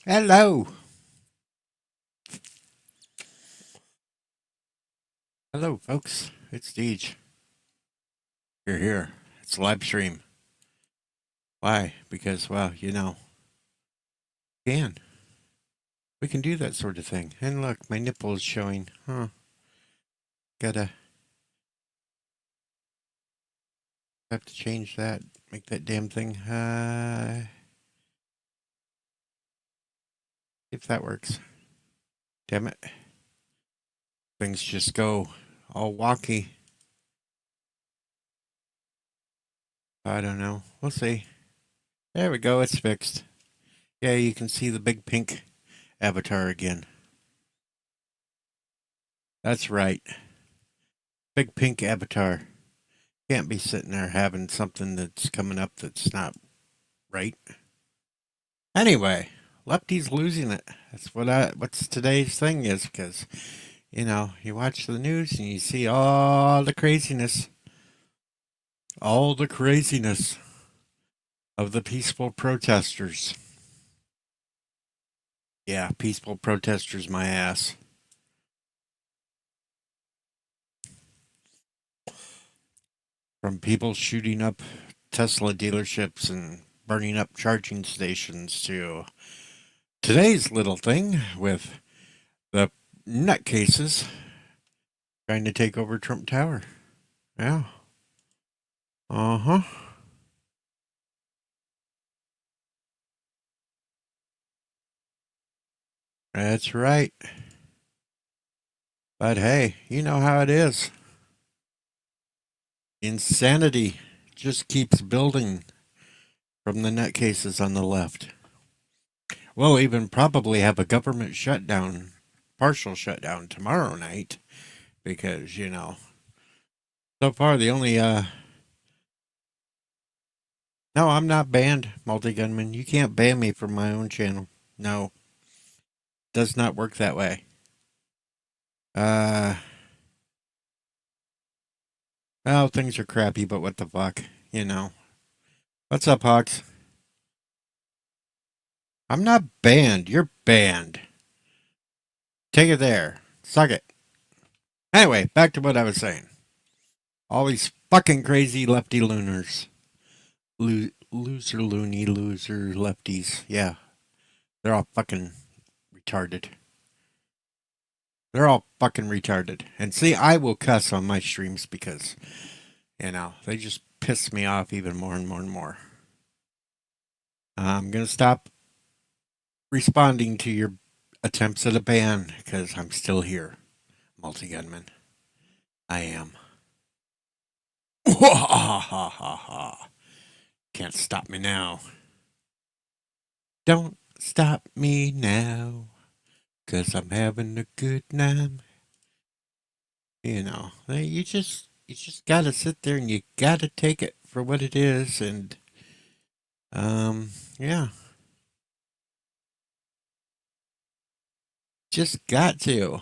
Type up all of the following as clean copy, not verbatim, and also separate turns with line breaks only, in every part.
Hello. Hello, folks. It's Deej. You're here. It's a live stream. Why? Because, well, can. We can do that sort of thing. And look, my nipple is showing. Huh. Gotta have to change that. Make that damn thing. If that works. Damn it. Things just go all wonky. I don't know. We'll see. There we go. It's fixed. Yeah, you can see the big pink avatar again. That's right. Big pink avatar. Can't be sitting there having something that's coming up that's not right. Anyway, Lefties losing it. That's what's today's thing is because you watch the news and you see all the craziness of the peaceful protesters. Yeah, peaceful protesters, my ass. From people shooting up Tesla dealerships and burning up charging stations to today's little thing with the nutcases trying to take over Trump Tower. Yeah. Uh huh. That's right. But hey, you know how it is. Insanity just keeps building from the nutcases on the left. We'll even probably have a government shutdown, partial shutdown tomorrow night because, so far the only, no, I'm not banned, Multi Gunman. You can't ban me from my own channel. No, does not work that way. Uh, well, things are crappy, but what the fuck, What's up, Hawks? I'm not banned. You're banned. Take it there. Suck it. Anyway, back to what I was saying. All these fucking crazy lefty looners. Loser loony, loser lefties. Yeah. They're all fucking retarded. They're all fucking retarded. And see, I will cuss on my streams because, they just piss me off even more and more and more. I'm going to stop responding to your attempts at a ban because I'm still here, Multi Gunman. I am. Can't stop me now. Don't stop me now, 'cause I'm having a good time. You just gotta sit there and you gotta take it for what it is, and yeah, just got to,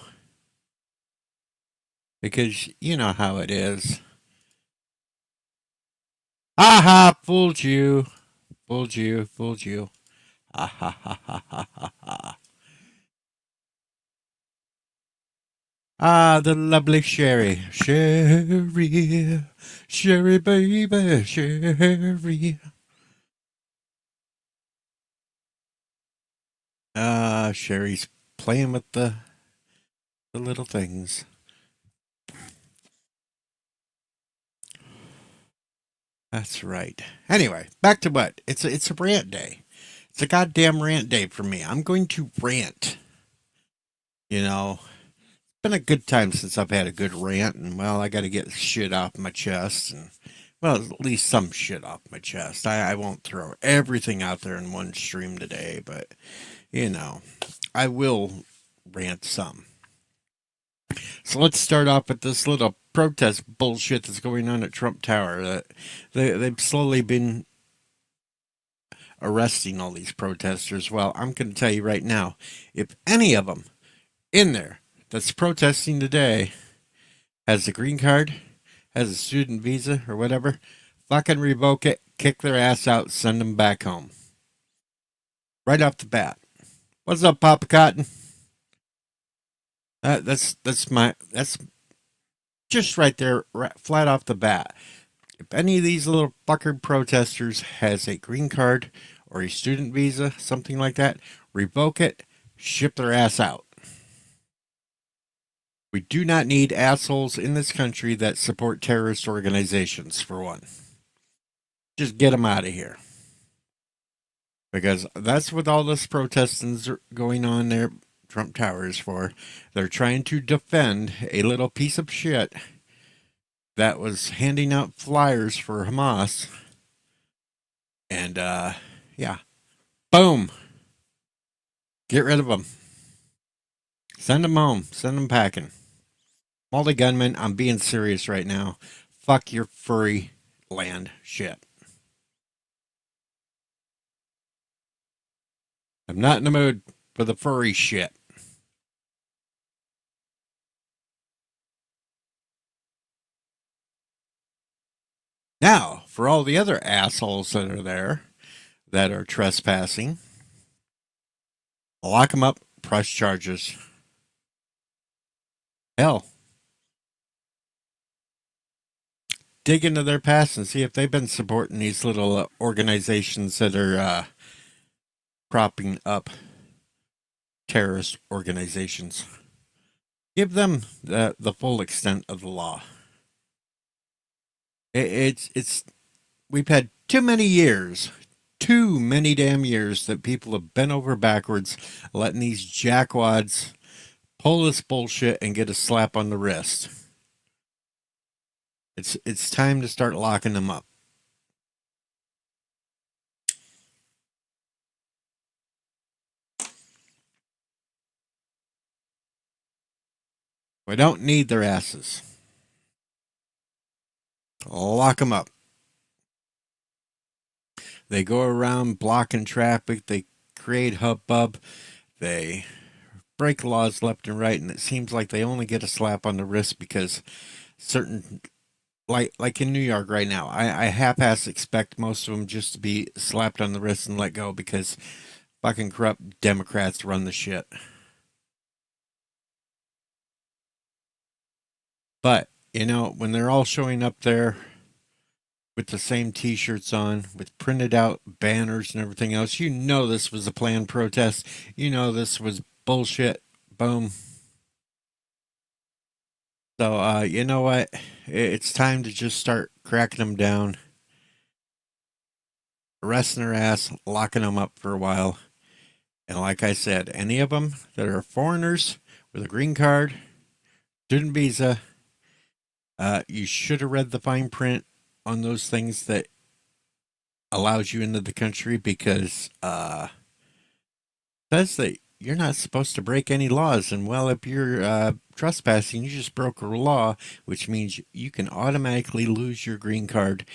because you know how it is. Aha, fooled you, fooled you, fooled you. Ha ha ha ha ha ha ha. Ah, the lovely Sherry. Sherry, Sherry baby, Sherry. Ah, Sherry's playing with the little things. That's right. Anyway, back to what? It's a rant day. It's a goddamn rant day for me. I'm going to rant. It's been a good time since I've had a good rant, and well, I got to get shit off my chest, and well, at least some shit off my chest. I won't throw everything out there in one stream today, but I will rant some. So let's start off with this little protest bullshit that's going on at Trump Tower. They've slowly been arresting all these protesters. Well, I'm going to tell you right now, if any of them in there that's protesting today has a green card, has a student visa or whatever, fucking revoke it, kick their ass out, send them back home. Right off the bat. What's up, Papa Cotton? That's just right there, right, flat off the bat. If any of these little fucker protesters has a green card or a student visa, something like that, revoke it, ship their ass out. We do not need assholes in this country that support terrorist organizations, for one. Just get them out of here. Because that's what all this protesting going on there, Trump Towers for. They're trying to defend a little piece of shit that was handing out flyers for Hamas. And, yeah. Boom. Get rid of them. Send them home. Send them packing. Multi gunman, I'm being serious right now. Fuck your furry land shit. I'm not in the mood for the furry shit. Now, for all the other assholes that are there that are trespassing, lock them up, press charges. Hell, dig into their past and see if they've been supporting these little organizations that are propping up terrorist organizations. Give them the full extent of the law. It's we've had too many damn years that people have bent over backwards letting these jackwads pull this bullshit and get a slap on the wrist. It's time to start locking them up. We don't need their asses. Lock them up. They go around blocking traffic. They create hubbub. They break laws left and right, and it seems like they only get a slap on the wrist because certain, like in New York right now, I half-ass expect most of them just to be slapped on the wrist and let go because fucking corrupt Democrats run the shit. But when they're all showing up there with the same T-shirts on, with printed out banners and everything else, this was a planned protest. This was bullshit. Boom. So, you know what? It's time to just start cracking them down, arresting their ass, locking them up for a while. And like I said, any of them that are foreigners with a green card, student visa, you should have read the fine print on those things that allows you into the country because says that you're not supposed to break any laws. And well, if you're trespassing, you just broke a law, which means you can automatically lose your green card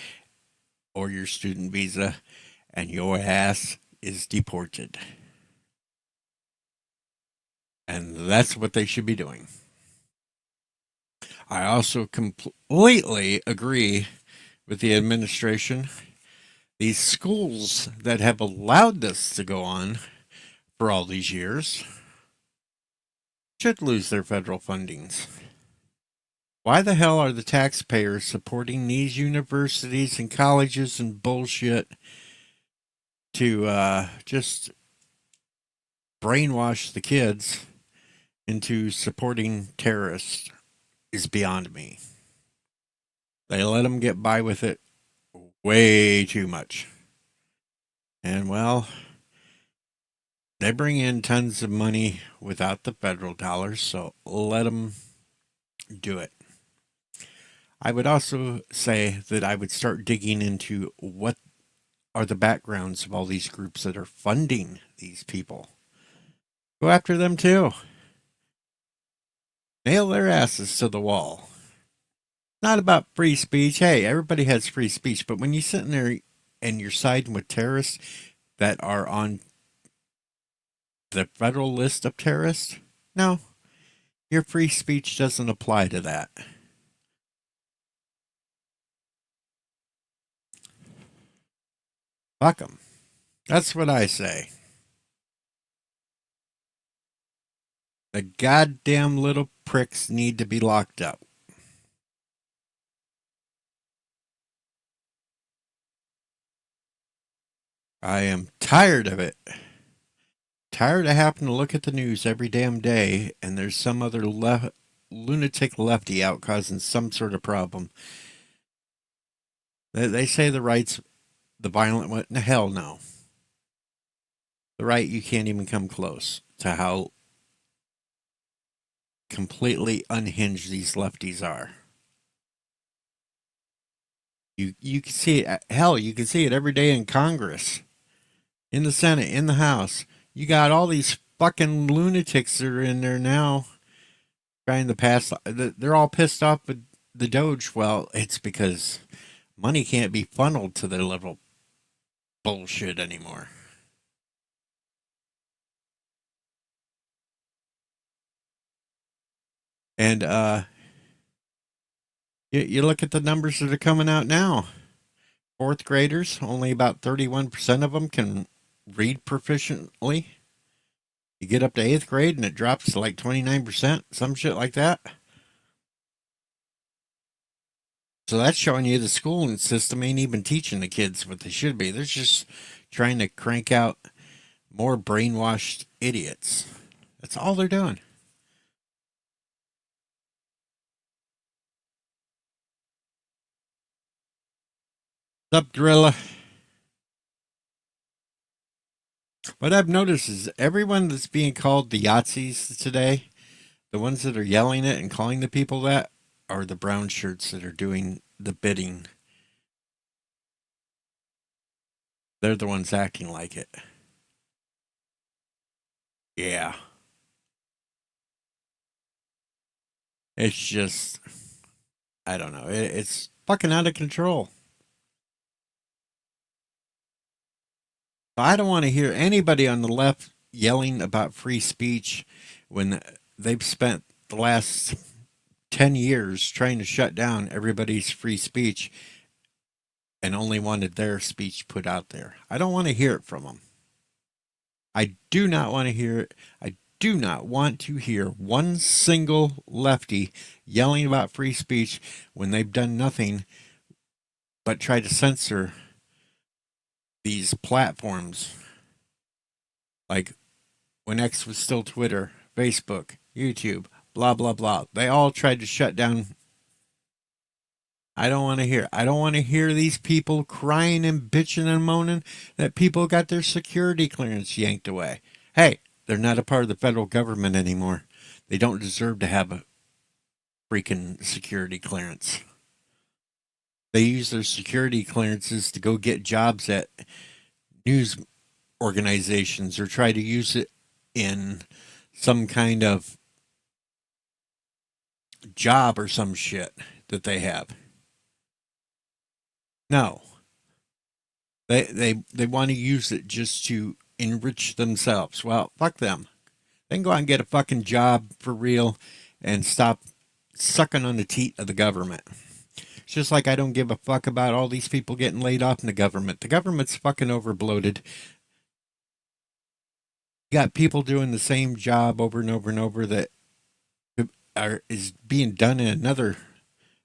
or your student visa, and your ass is deported. And that's what they should be doing. I also completely agree with the administration. These schools that have allowed this to go on for all these years should lose their federal fundings. Why the hell are the taxpayers supporting these universities and colleges and bullshit to just brainwash the kids into supporting terrorists is beyond me. They let them get by with it way too much. And well, they bring in tons of money without the federal dollars, so let them do it. I would also say that I would start digging into what are the backgrounds of all these groups that are funding these people. Go after them too. Nail their asses to the wall. Not about free speech. Hey, everybody has free speech, but when you're sitting there and you're siding with terrorists that are on the federal list of terrorists, no, your free speech doesn't apply to that. Fuck them. That's what I say. The goddamn little pricks need to be locked up. I am tired of it. Tired of having to look at the news every damn day and there's some other lunatic lefty out causing some sort of problem. They say the right's the violent one. Hell no. The right, you can't even come close to how completely unhinged these lefties are. You can see it. Hell, you can see it every day in Congress, in the Senate, in the House. You got all these fucking lunatics that are in there now trying to pass. They're all pissed off with the Doge. Well, it's because money can't be funneled to their little bullshit anymore. And you look at the numbers that are coming out now. Fourth graders, only about 31% of them can read proficiently. You get up to eighth grade and it drops to like 29%, some shit like that. So that's showing you the schooling system ain't even teaching the kids what they should be. They're just trying to crank out more brainwashed idiots. That's all they're doing. What's up, Gorilla? What I've noticed is everyone that's being called the Yahtzees today, the ones that are yelling it and calling the people that, are the brown shirts that are doing the bidding. They're the ones acting like it. Yeah. It's just, I don't know. It's fucking out of control. I don't want to hear anybody on the left yelling about free speech when they've spent the last 10 years trying to shut down everybody's free speech and only wanted their speech put out there. I don't want to hear it from them. I do not want to hear it. I do not want to hear one single lefty yelling about free speech when they've done nothing but try to censor these platforms like when X was still Twitter, Facebook, YouTube, blah, blah, blah. They all tried to shut down. I don't want to hear. I don't want to hear these people crying and bitching and moaning that people got their security clearance yanked away. Hey, they're not a part of the federal government anymore. They don't deserve to have a freaking security clearance. They use their security clearances to go get jobs at news organizations or try to use it in some kind of job or some shit that they have. No, they want to use it just to enrich themselves. Well, fuck them. They can go out and get a fucking job for real and stop sucking on the teat of the government. It's just like I don't give a fuck about all these people getting laid off in the government. The government's fucking overbloated. You got people doing the same job over and over and over that is being done in another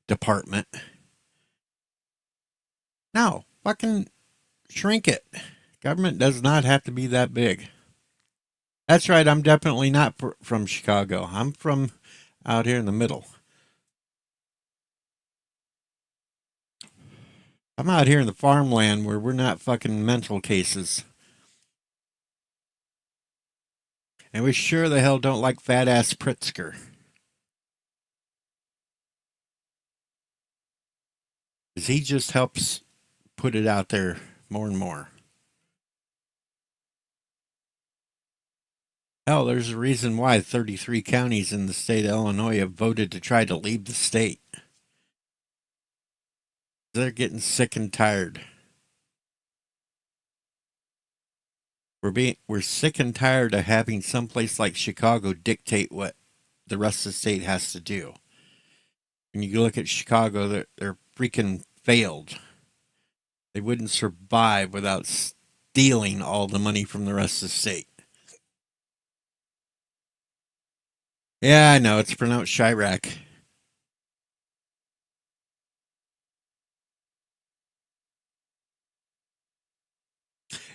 department. No, fucking shrink it. Government does not have to be that big. That's right. I'm definitely not from Chicago. I'm from out here in the middle. I'm out here in the farmland where we're not fucking mental cases. And we sure the hell don't like fat ass Pritzker. Because he just helps put it out there more and more. Hell, there's a reason why 33 counties in the state of Illinois have voted to try to leave the state. They're getting sick and tired. We're sick and tired of having someplace like Chicago dictate what the rest of the state has to do. When you look at Chicago, they're freaking failed. They wouldn't survive without stealing all the money from the rest of the state. Yeah, I know. It's pronounced Chirac.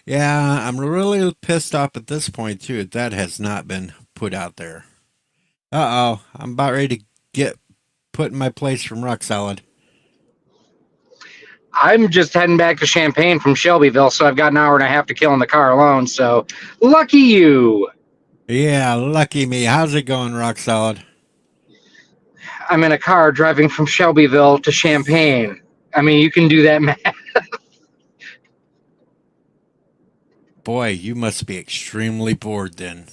Yeah, I'm really pissed off at this point, too. That has not been put out there. Uh oh. I'm about ready to get put in my place from Rock Solid.
I'm just heading back to Champaign from Shelbyville, so I've got an hour and a half to kill in the car alone. So lucky you.
Yeah, lucky me. How's it going, Rock Solid?
I'm in a car driving from Shelbyville to Champaign. I mean, you can do that math.
Boy, you must be extremely bored then.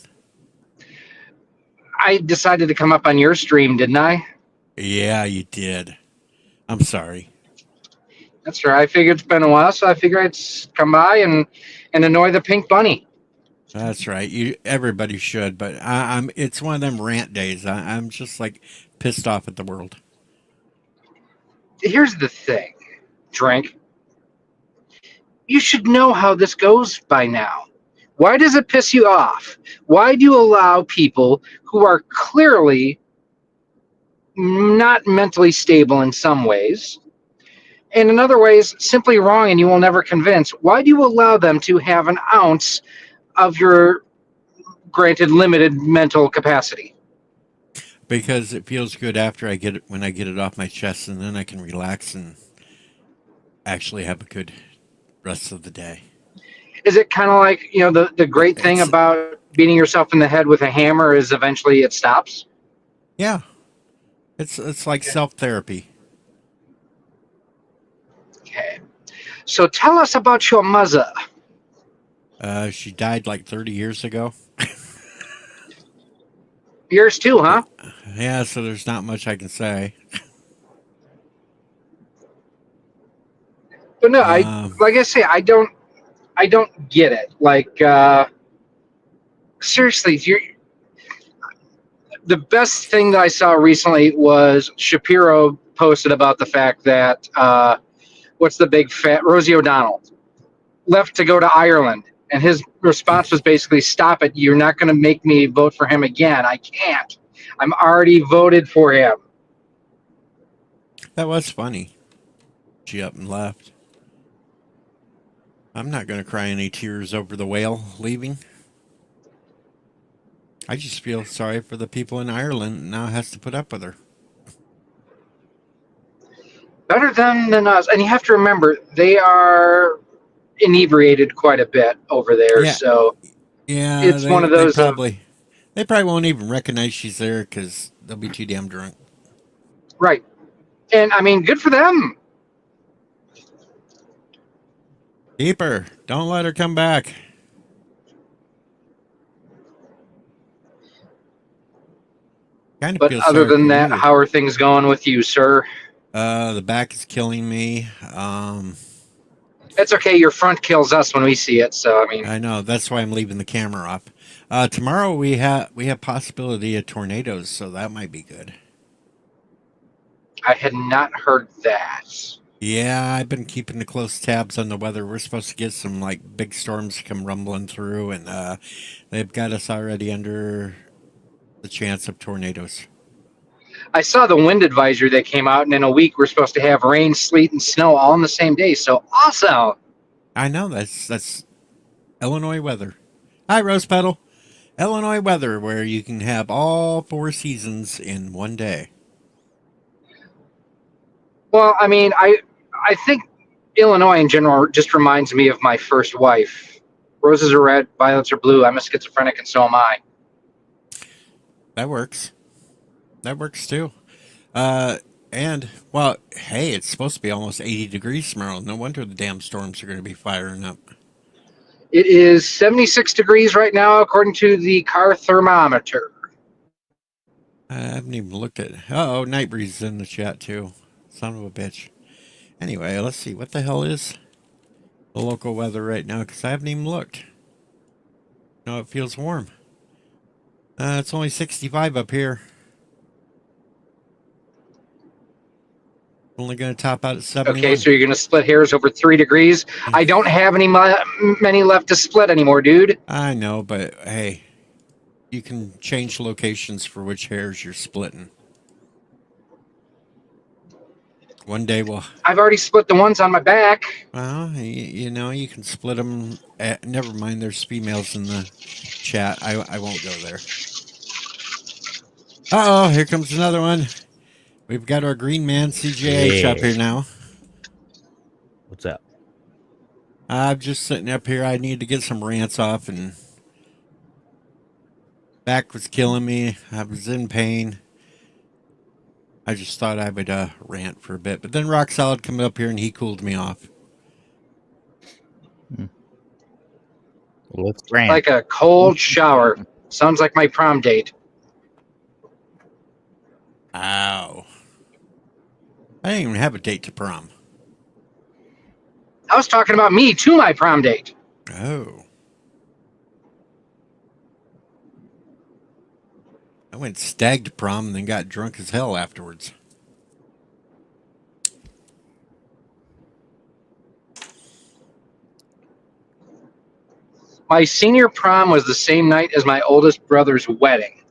I decided to come up on your stream, didn't I?
Yeah, you did. I'm sorry.
That's right. I figured it's been a while, so I figured I'd come by and annoy the pink bunny.
That's right. You everybody should, but I'm. It's one of them rant days. I'm just like pissed off at the world.
Here's the thing, Drink. You should know how this goes by now. Why does it piss you off? Why do you allow people who are clearly not mentally stable in some ways, and in other ways, simply wrong and you will never convince? Why do you allow them to have an ounce of your granted limited mental capacity?
Because it feels good after I get it when I get it off my chest, and then I can relax and actually have a good rest of the day.
Is it kind of like, the great thing
It's
about beating yourself in the head with a hammer is eventually it stops?
yeah. It's like
Okay.
self therapy.
Okay. So tell us about your mother.
She died like 30 years ago.
Yours too, huh?
Yeah, so there's not much I can say.
But no, I
Um,
like I say, I don't get it. Like seriously, if you're the best thing that I saw recently was Shapiro posted about the fact that what's the big fat Rosie O'Donnell left to go to Ireland, and his response was basically, "Stop it! You're not going to make me vote for him again. I can't. I'm already voted for him."
that was funny. She up and left. I'm not going to cry any tears over the whale leaving. I just feel sorry for the people in Ireland and now has to put up with her.
Better them than us, and you have to remember they are inebriated quite a bit over there,
Yeah,
so
yeah,
it's one of
they
those of
probably won't even recognize she's there because they'll be too damn drunk.
right. And I mean, good for them.
Keep her. Don't let her come back. Kind of
But
feel
other
sorry
than
for
that,
you.
how are things going with you, sir?
The back is killing me.
It's okay. Your front kills us when we see it. So I mean,
I know that's why I'm leaving the camera off. Tomorrow we have possibility of tornadoes, so that might be good.
I had not heard that.
Yeah, I've been keeping the close tabs on the weather. We're supposed to get some like big storms come rumbling through, and they've got us already under the chance of tornadoes.
I saw the wind advisory that came out, and in a week we're supposed to have rain, sleet, and snow all in the same day. So awesome!
I know that's Illinois weather. Hi, Rose Petal. Illinois weather, where you can have all four seasons in one day.
Well, I mean, I think Illinois in general just reminds me of my first wife. Roses are red, violets are blue. I'm a schizophrenic, and so am I.
That works. That works too. Uh, and well, hey, it's supposed to be almost 80 degrees tomorrow. No wonder the damn storms are going to be firing up.
It is 76 degrees right now, according to the car thermometer.
I haven't even looked at. Oh, Night Breeze is in the chat too. Son of a bitch. Anyway, let's see what the hell is the local weather right now because I haven't even looked. No, it feels warm. It's only 65 up here. Only going to top out at
Okay,
71.
so you're going to split hairs over 3 degrees. I don't have many left to split anymore, dude.
I know, but hey, You can change locations for which hairs you're splitting. One day we'll,
I've already split the ones on my back.
well, you know, you can split them. Never mind, there's females in the chat. I won't go there. Uh oh, here comes another one. We've got our green man CJH up here
Yeah.
now.
What's up?
I'm just sitting up here. I need to get some rants off, and back was killing me. I was in pain. I just thought I would rant for a bit, but then Rock Solid came up here and he cooled me off.
Let's rant.
Like a cold shower. Sounds like my prom date.
Ow! I didn't even have a date to prom.
I was talking about me to my prom date.
Oh. I went stag to prom and then got drunk as hell afterwards.
My senior prom was the same night as my oldest brother's wedding.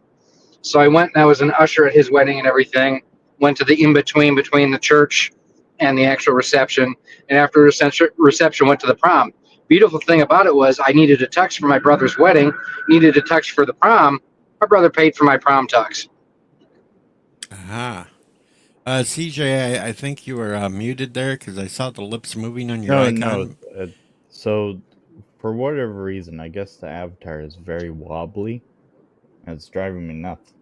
So I went and I was an usher at his wedding and everything. Went to the in-between between the church and the actual reception. And after reception, went to the prom. Beautiful thing about it was I needed a tux for my brother's wedding, needed a tux for the prom. My brother paid for my prom tux.
Aha. CJ, I think you were muted there because I saw the lips moving on your
No,
icon.
no. So, for whatever reason, I guess the avatar is very wobbly. And it's driving me nuts.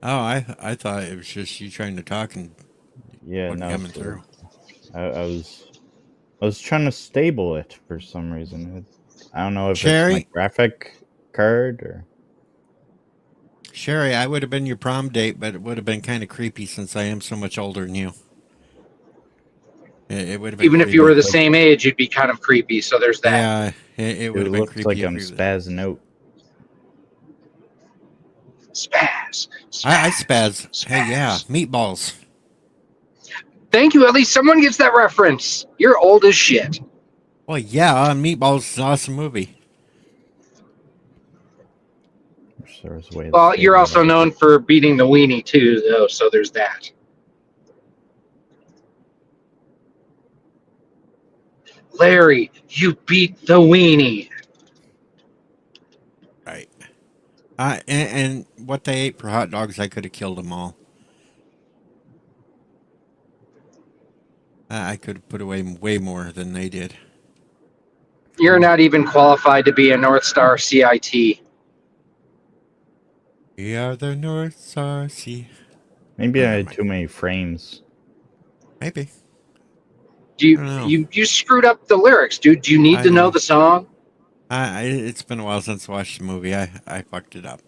Oh, I thought it was just you trying to talk and
Yeah,
wasn't
no.
coming
So
through.
I was trying to stable it for some reason. I don't know if it's
Sherry?
my graphic card or.
Sherry, I would have been your prom date, but it would have been kind of creepy since I am so much older than you. It would have been
Even
creepy.
if you were the same age, you'd be kind of creepy. So there's that.
Yeah, it would
It
have been
looks
creepy.
like
if
I'm
you-
spazzing out.
Spaz.
I spaz.
Spaz.
Hey, yeah, meatballs.
Thank you. At least someone gets that reference. You're old as shit.
Well, yeah, Meatballs is an awesome movie.
Well, you're also known for beating the weenie too, though. So there's that. Larry, you beat the weenie.
Right. And what they ate for hot dogs, I could have killed them all. I could have put away way more than they did.
You're not even qualified to be a North Star CIT.
We are the North Star Sea.
Maybe
Oh,
I
never
had
mind.
too many frames.
Maybe.
You screwed up the lyrics, dude. Do you need
I
to know
know.
the song?
It's been a while since I watched the movie. I fucked it up.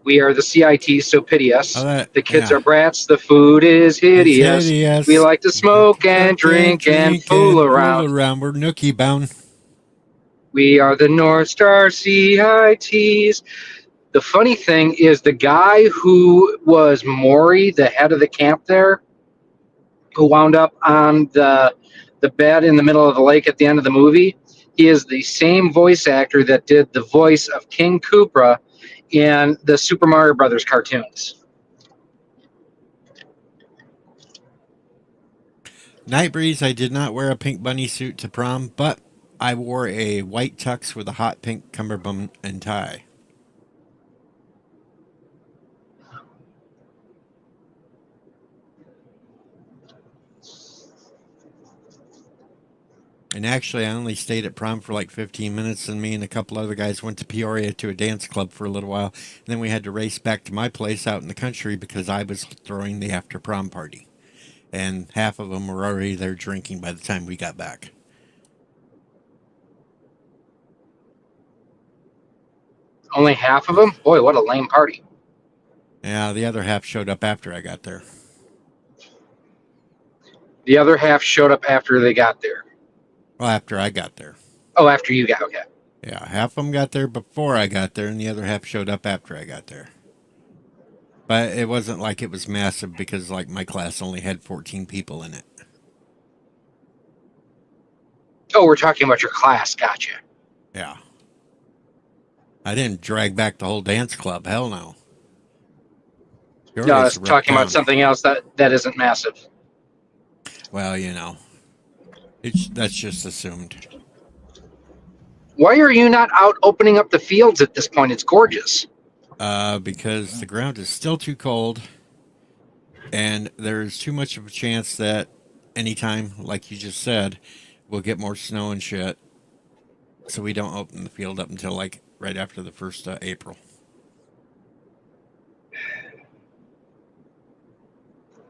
We are the CIT, so pity us.
Oh,
The kids
yeah.
are brats. The food is hideous.
It's hideous.
We like to smoke and drink and fool around.
We're nookie bound.
We are the North Star CITs. The funny thing is, the guy who was Maury, the head of the camp there, who wound up on the bed in the middle of the lake at the end of the movie, he is the same voice actor that did the voice of King Koopa in the Super Mario Brothers cartoons.
Nightbreeze, I did not wear a pink bunny suit to prom, but I wore a white tux with a hot pink cummerbund and tie. And actually, I only stayed at prom for like 15 minutes, and me and a couple other guys went to Peoria to a dance club for a little while. And then we had to race back to my place out in the country because I was throwing the after prom party. And half of them were already there drinking by the time we got back.
Only half of them? Boy, what a lame party.
Yeah, the other half showed up after I got there.
The other half showed up after they got there.
Well, after I got there.
Oh, after you got, okay.
Yeah, half of them got there before I got there, and the other half showed up after I got there. But it wasn't like it was massive because, like, my class only had 14 people in it.
Oh, we're talking about your class. Gotcha.
Yeah. I didn't drag back the whole dance club. Hell no. The
No, I
area's
was
a rough
talking about
town.
something else that isn't massive.
Well, that's just assumed.
Why are you not out opening up the fields at this point? It's gorgeous.
Because the ground is still too cold, and there's too much of a chance that anytime, like you just said, we'll get more snow and shit. So we don't open the field up until like right after the 1st of April.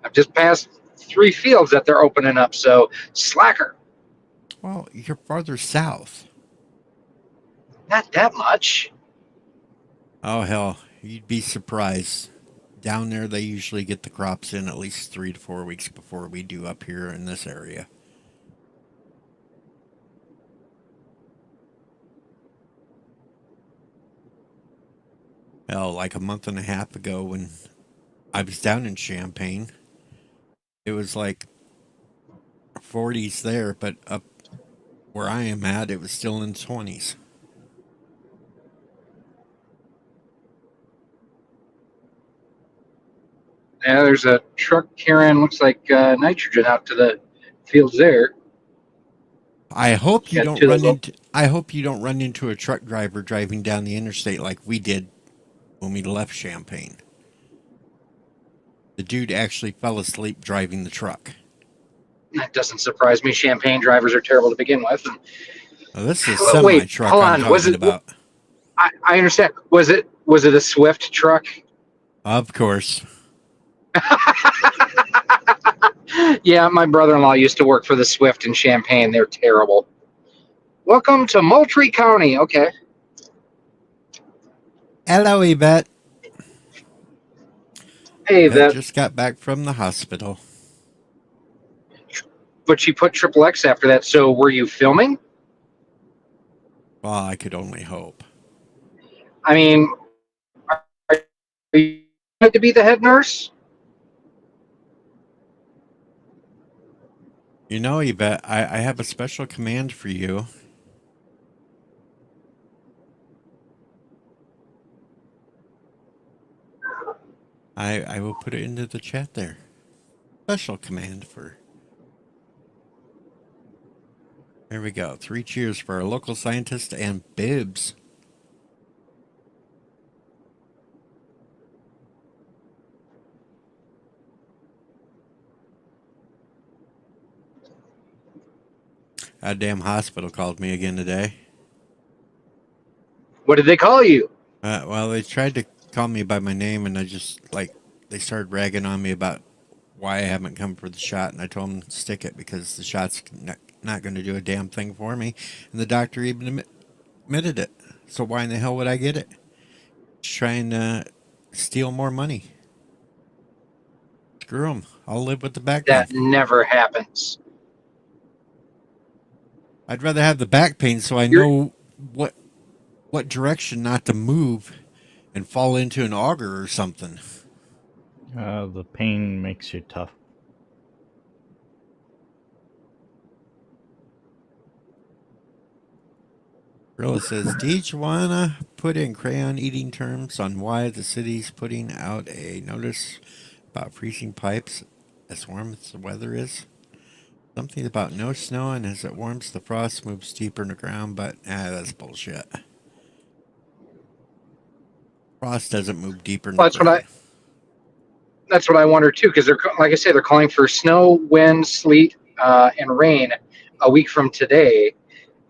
I've just passed 3 fields that they're opening up, so slacker.
Well, you're farther south.
Not that much.
Oh, hell. You'd be surprised. Down there, they usually get the crops in at least 3 to 4 weeks before we do up here in this area. Hell, like a month and a half ago when I was down in Champaign, it was like 40s there, but up where I am at, it was still in 20s.
Yeah, there's a truck carrying, looks like nitrogen out to the fields there.
I hope you
Got
don't
2 of
run
those.
into I hope you don't run into a truck driver driving down the interstate like we did when we left Champaign. The dude actually fell asleep driving the truck.
That doesn't surprise me. Champagne drivers are terrible to begin with.
Now, this is a semi
Wait,
truck
hold
I'm
on. Was
talking
it?
about.
I understand. Was it a Swift truck?
Of course.
Yeah, my brother-in-law used to work for the Swift in Champaign. They're terrible. Welcome to Moultrie County. Okay.
Hello, Yvette.
Hey,
Yvette
that.
just got back from the hospital.
But she put triple X after that. So were you filming?
Well, I could only hope.
I mean, are you going to be the head nurse?
Yvette, I have a special command for you. I will put it into the chat there. Special command for. There we go. 3 cheers for our local scientist and Bibbs. A damn hospital called me again today.
What did they call you?
Well, they tried to call me by my name, and they started ragging on me about why I haven't come for the shot, and I told them to stick it because the shot's not going to do a damn thing for me, and the doctor even admitted it. So why in the hell would I get it? Just trying to steal more money. Screw them. I'll live with the back pain.
That never happens.
I'd rather have the back pain so I
You're
know what direction not to move and fall into an auger or something.
The pain makes you tough.
Rilla says, "Did you wanna put in crayon eating terms on why the city's putting out a notice about freezing pipes as warm as the weather is? Something about no snow, and as it warms, the frost moves deeper in the ground, but that's bullshit. Frost doesn't move deeper in the
well,
ground.
that's what I wonder too, because they're like I say, they're calling for snow, wind, sleet, and rain a week from today.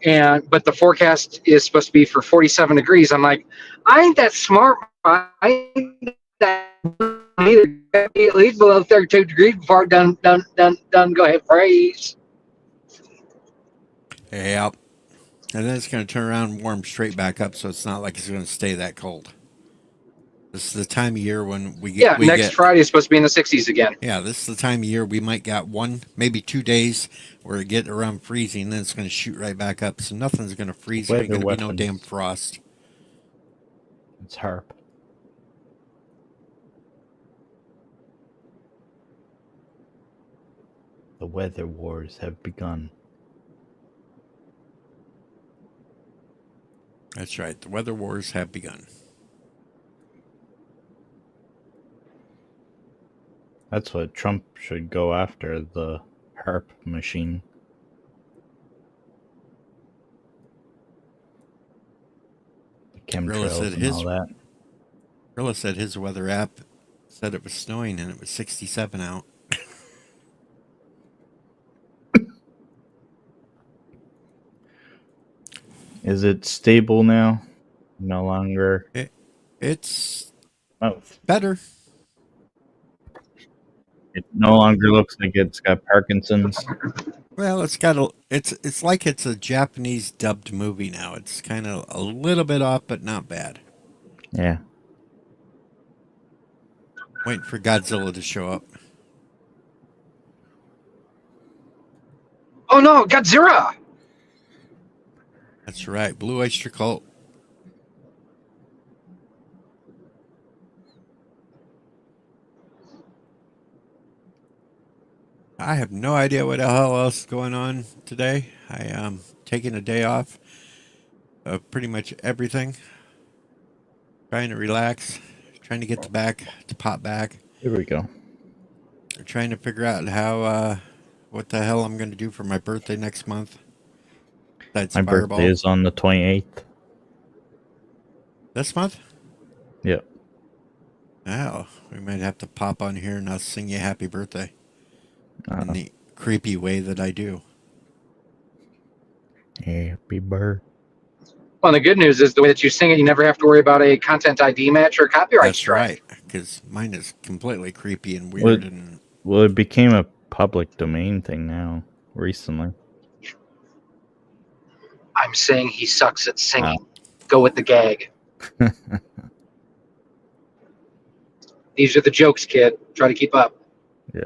But the forecast is supposed to be for 47 degrees. I'm like, I ain't that smart. I ain't that either. At least below 32 degrees before it done. Go ahead, freeze.
Yep. And then it's going to turn around and warm straight back up, so it's not like it's going to stay that cold. This is the time of year when
Yeah, next Friday is supposed to be in the 60s again.
Yeah, this is the time of year we might get 1, maybe 2 days where it get around freezing, then it's going to shoot right back up. So nothing's going to freeze. There ain't
Weather
going to be no
weapons.
damn frost.
It's harp. The weather wars have begun.
That's right. The weather wars have begun.
That's what Trump should go after, the HARP machine. The chemtrails and all that.
Rilla said his weather app said it was snowing and it was 67 out.
Is it stable now? No longer.
It's
Oh,
better.
it no longer looks like it's got Parkinson's.
Well, it's like it's a Japanese dubbed movie now. It's kind of a little bit off, but not bad.
Yeah.
Waiting for Godzilla to show up.
Oh no, Godzilla!
That's right, Blue Oyster Cult. I have no idea what the hell else is going on today. I am taking a day off of pretty much everything. Trying to relax. Trying to get to pop back.
Here we go.
Trying to figure out what the hell I'm going to do for my birthday next month. Besides
My
Fireball.
birthday is on the 28th.
This month?
Yep.
Oh, we might have to pop on here and I'll sing you happy birthday. In the creepy way that I do.
Happy birthday.
Well, the good news is the way that you sing it, you never have to worry about a content ID match or a copyright strike.
That's right, because mine is completely creepy and weird.
Well, it became a public domain thing now, recently.
I'm saying he sucks at singing. Go with the gag. These are the jokes, kid. Try to keep up.
Yeah.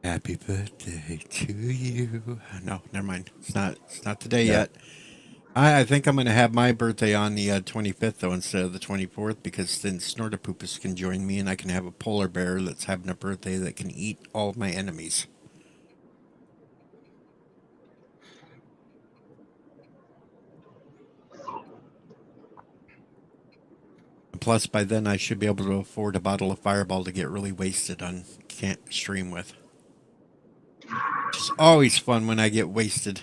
Happy birthday to you. No, never mind. It's not today yet. I think I'm going to have my birthday on the 25th, though, instead of the 24th, because then Snortopoopus can join me and I can have a polar bear that's having a birthday that can eat all of my enemies. Plus, by then, I should be able to afford a bottle of Fireball to get really wasted on can't stream with. It's always fun when I get wasted.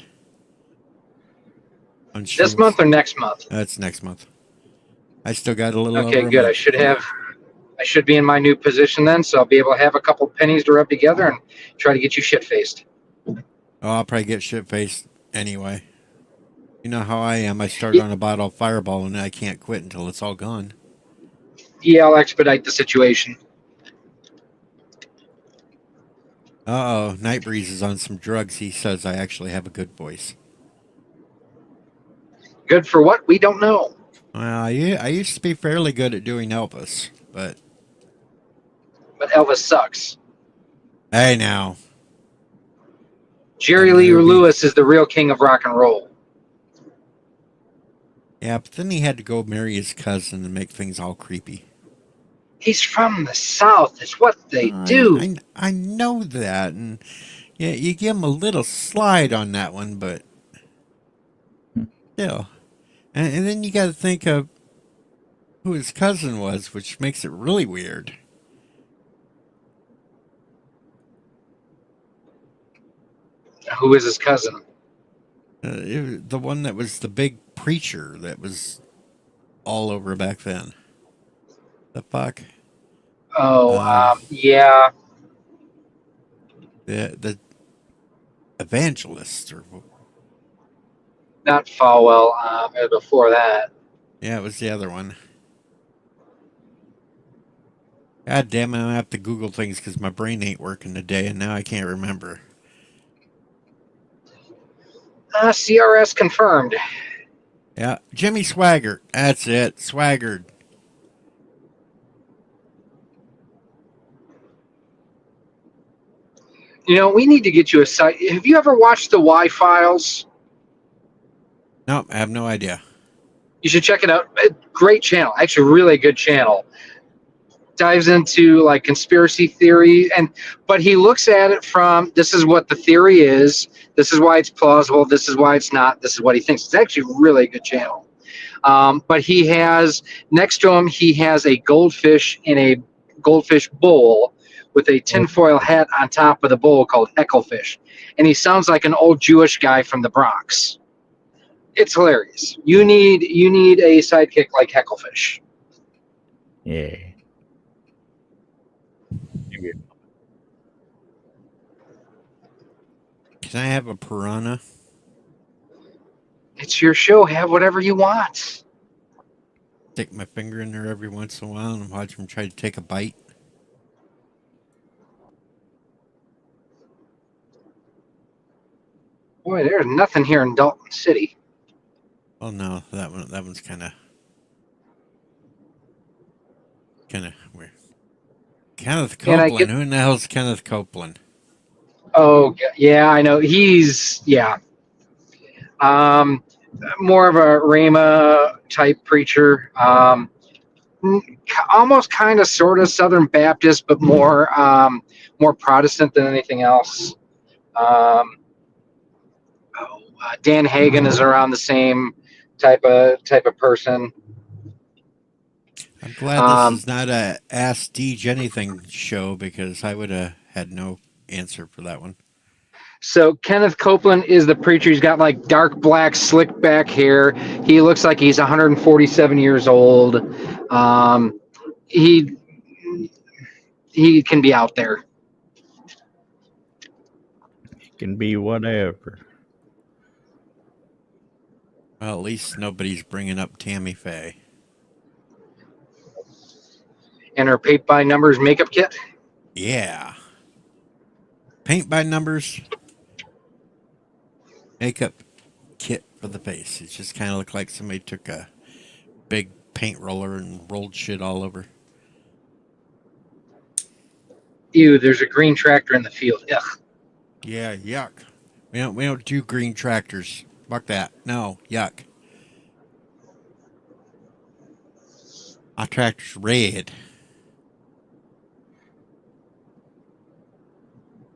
On streams.
This month or next month?
That's next month. I still got a little
Okay,
over a
good.
month.
I should be in my new position then, so I'll be able to have a couple pennies to rub together and try to get you shit-faced.
Oh, I'll probably get shit-faced anyway. You know how I am. I start on a bottle of Fireball and I can't quit until it's all gone.
Yeah, I'll expedite the situation.
Uh-oh, Nightbreeze is on some drugs. He says I actually have a good voice.
Good for what? We don't know.
Well, I used to be fairly good at doing Elvis, but
Elvis sucks.
Hey, now.
Jerry Lee Lewis is the real king of rock and roll.
Yeah, but then he had to go marry his cousin and make things all creepy.
He's from the South. It's what they do.
I know that, and yeah, you give him a little slide on that one, but still. And then you got to think of who his cousin was, which makes it really weird.
Who is his cousin?
The one that was the big preacher that was all over back then. The fuck?
Oh, yeah.
The evangelist or
not Falwell. Before that.
Yeah, it was the other one. God damn it, I have to Google things because my brain ain't working today, and now I can't remember.
CRS confirmed.
Yeah, Jimmy Swaggart. That's it, Swaggart.
You know, we need to get you a site. Have you ever watched the Y-Files?
No, I have no idea.
You should check it out. Great channel. Actually, really good channel. dives into like conspiracy theory, but he looks at it from, this is what the theory is, this is why it's plausible, this is why it's not, this is what he thinks. It's actually a really good channel. But he has, next to him, he has a goldfish in a goldfish bowl with a tinfoil hat on top of the bowl called Hecklefish. And he sounds like an old Jewish guy from the Bronx. It's hilarious. You need a sidekick like Hecklefish.
Yeah. Maybe.
Can I have a piranha?
It's your show. Have whatever you want.
Stick my finger in there every once in a while and watch them try to take a bite.
Boy, there's nothing here in Dalton City.
Oh no, that one's kind of weird. Kenneth Copeland. Who in the hell's Kenneth Copeland?
Oh yeah, I know. He's more of a Rhema type preacher. Almost kind of sort of Southern Baptist, but more Protestant than anything else. Dan Hagen is around the same type of person.
I'm glad this is not a Ask Deej Anything show, because I would have had no answer for that one.
So Kenneth Copeland is the preacher. He's got like dark black, slick back hair. He looks like he's 147 years old. He can be out there.
It can be whatever.
Well, at least nobody's bringing up Tammy Faye.
And her paint by numbers makeup kit.
Yeah. Paint by numbers makeup kit for the face. It just kind of looked like somebody took a big paint roller and rolled shit all over.
Ew, there's a green tractor in the field. Ugh.
Yeah, yuck. We don't do green tractors. Fuck that. No, yuck. Our tractor's red.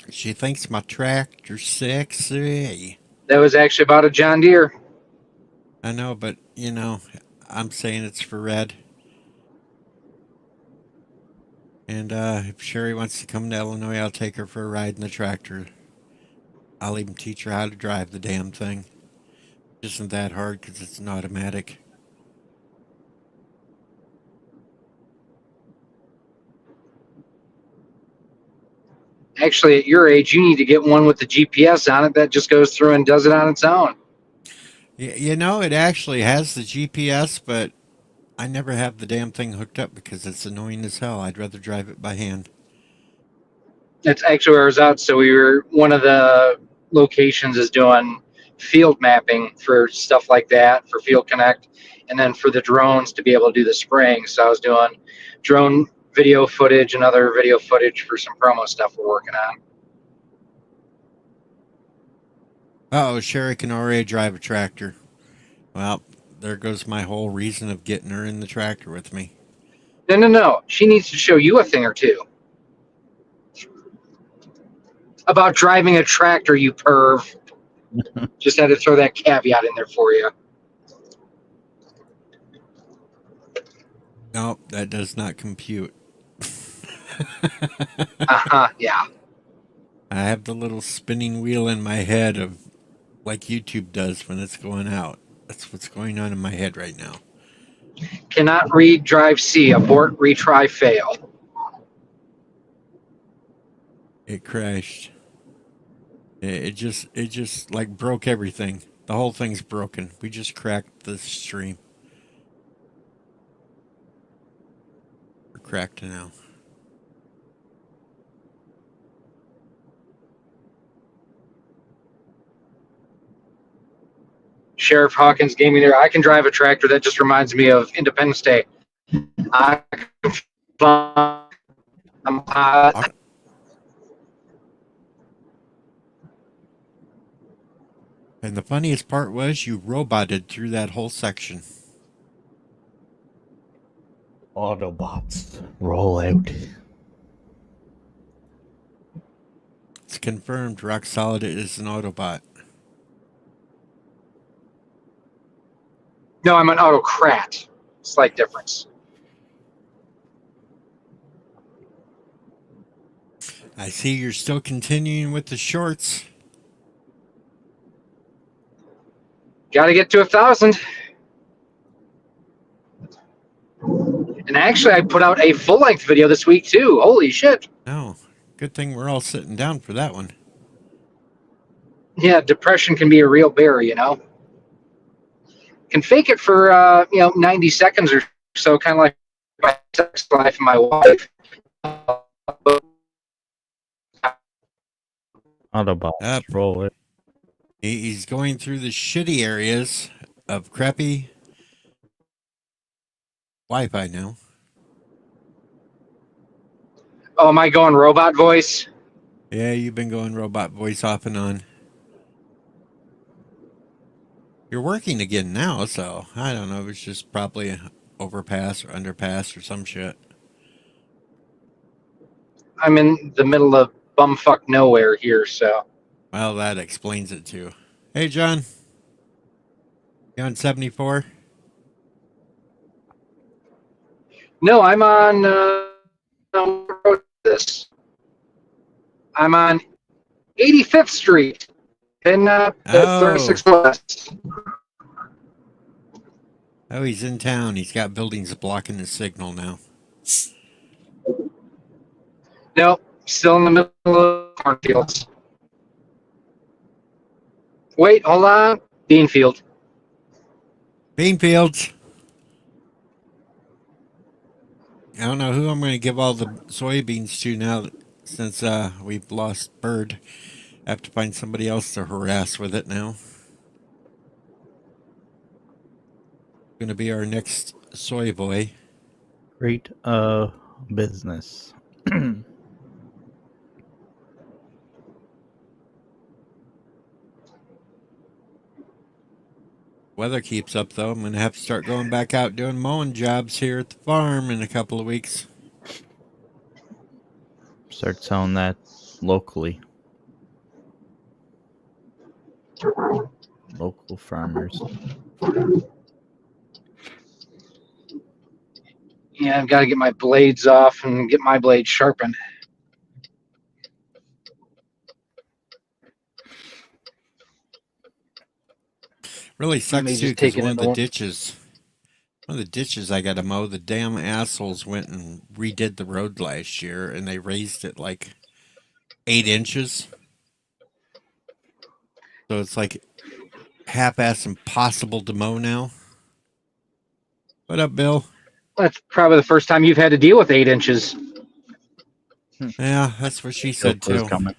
She thinks my tractor's sexy.
That was actually about a John Deere.
I know, but, I'm saying it's for red. And if Sherry wants to come to Illinois, I'll take her for a ride in the tractor. I'll even teach her how to drive the damn thing. It isn't that hard because it's an automatic.
Actually, at your age, you need to get one with the GPS on it that just goes through and does it on its own.
It actually has the GPS, but I never have the damn thing hooked up because it's annoying as hell. I'd rather drive it by hand.
That's actually where I was out. So one of the locations is doing field mapping for stuff like that, for Field Connect, and then for the drones to be able to do the spraying. So I was doing drone video footage and other video footage for some promo stuff we're working on.
Oh, Sherry can already drive a tractor. Well, there goes my whole reason of getting her in the tractor with me.
No. She needs to show you a thing or two about driving a tractor, you perv. Just had to throw that caveat in there for you.
Nope, that does not compute.
Yeah.
I have the little spinning wheel in my head of like YouTube does when it's going out. That's what's going on in my head right now.
Cannot read, drive C. Abort, retry, fail.
It crashed. It just like broke everything. The whole thing's broken. We just cracked the stream. We're cracked now.
Sheriff Hawkins gave me there. I can drive a tractor. That just reminds me of Independence Day. I'm hot.
And the funniest part was you roboted through that whole section.
Autobots roll out.
It's confirmed. Rock Solid is an Autobot.
No, I'm an autocrat. Slight difference.
I see you're still continuing with the shorts.
Got to get to 1,000. And actually, I put out a full-length video this week, too. Holy shit.
No. Good thing we're all sitting down for that one.
Yeah, depression can be a real bear, you know. Can fake it for, 90 seconds or so, kind of like my sex life and my wife.
Autobots
Up.
roll out.
He's going through the shitty areas of crappy Wi-Fi now.
Oh, am I going robot voice?
Yeah, you've been going robot voice off and on. You're working again now, so I don't know. It's just probably an overpass or underpass or some shit.
I'm in the middle of bumfuck nowhere here, so.
Well, that explains it too. Hey, John. You on 74?
No, I'm on this. I'm on 85th Street in
Oh.
36 West.
Oh, he's in town. He's got buildings blocking the signal now.
Nope, still in the middle of cornfields. Wait, hold on. Beanfield.
Beanfields. I don't know who I'm going to give all the soybeans to now since we've lost Bird. I have to find somebody else to harass with it now. Going to be our next soy boy.
Great business.
Weather keeps up though. I'm going to have to start going back out doing mowing jobs here at the farm in a couple of weeks.
Start selling that locally. Local farmers.
Yeah, I've got to get my blades off and get my blade sharpened.
Really
Let
sucks
me
too
just
because
take it
one of
into
the
one.
ditches I got to mow, the damn assholes went and redid the road last year and they raised it like 8 inches. So it's like half-ass impossible to mow now. What up, Bill?
That's probably the first time you've had to deal with 8 inches.
Yeah, that's what she said too.
Coming.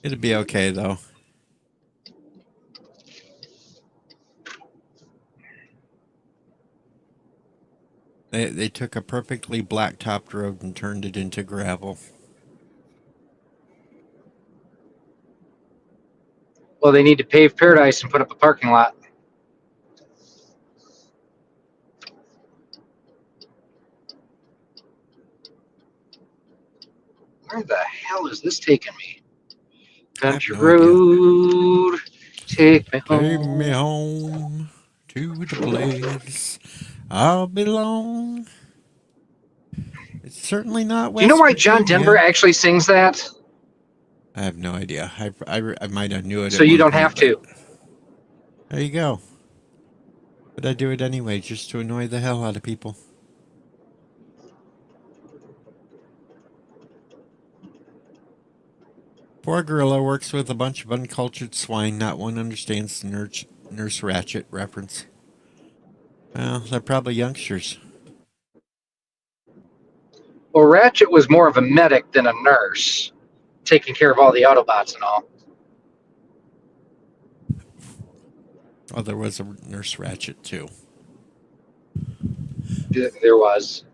It'll be okay though. They took a perfectly blacktopped road and turned it into gravel.
Well, they need to pave Paradise and put up a parking lot. Where the hell is this taking me?
I have
Country
no idea.
road, take me
Take me
home.
home to the place I belong. It's certainly not
Do you know
West
why John Denver
Virginia.
actually sings that?
I have no idea. I might have knew it
So
at
you
one
don't
point,
have
but
to.
there you go. But I do it anyway, just to annoy the hell out of people. Poor gorilla works with a bunch of uncultured swine. Not one understands the Nurse Ratchet reference. Well, they're probably youngsters.
Well, Ratchet was more of a medic than a nurse, taking care of all the Autobots and all.
Oh, there was a Nurse Ratchet too.
There was.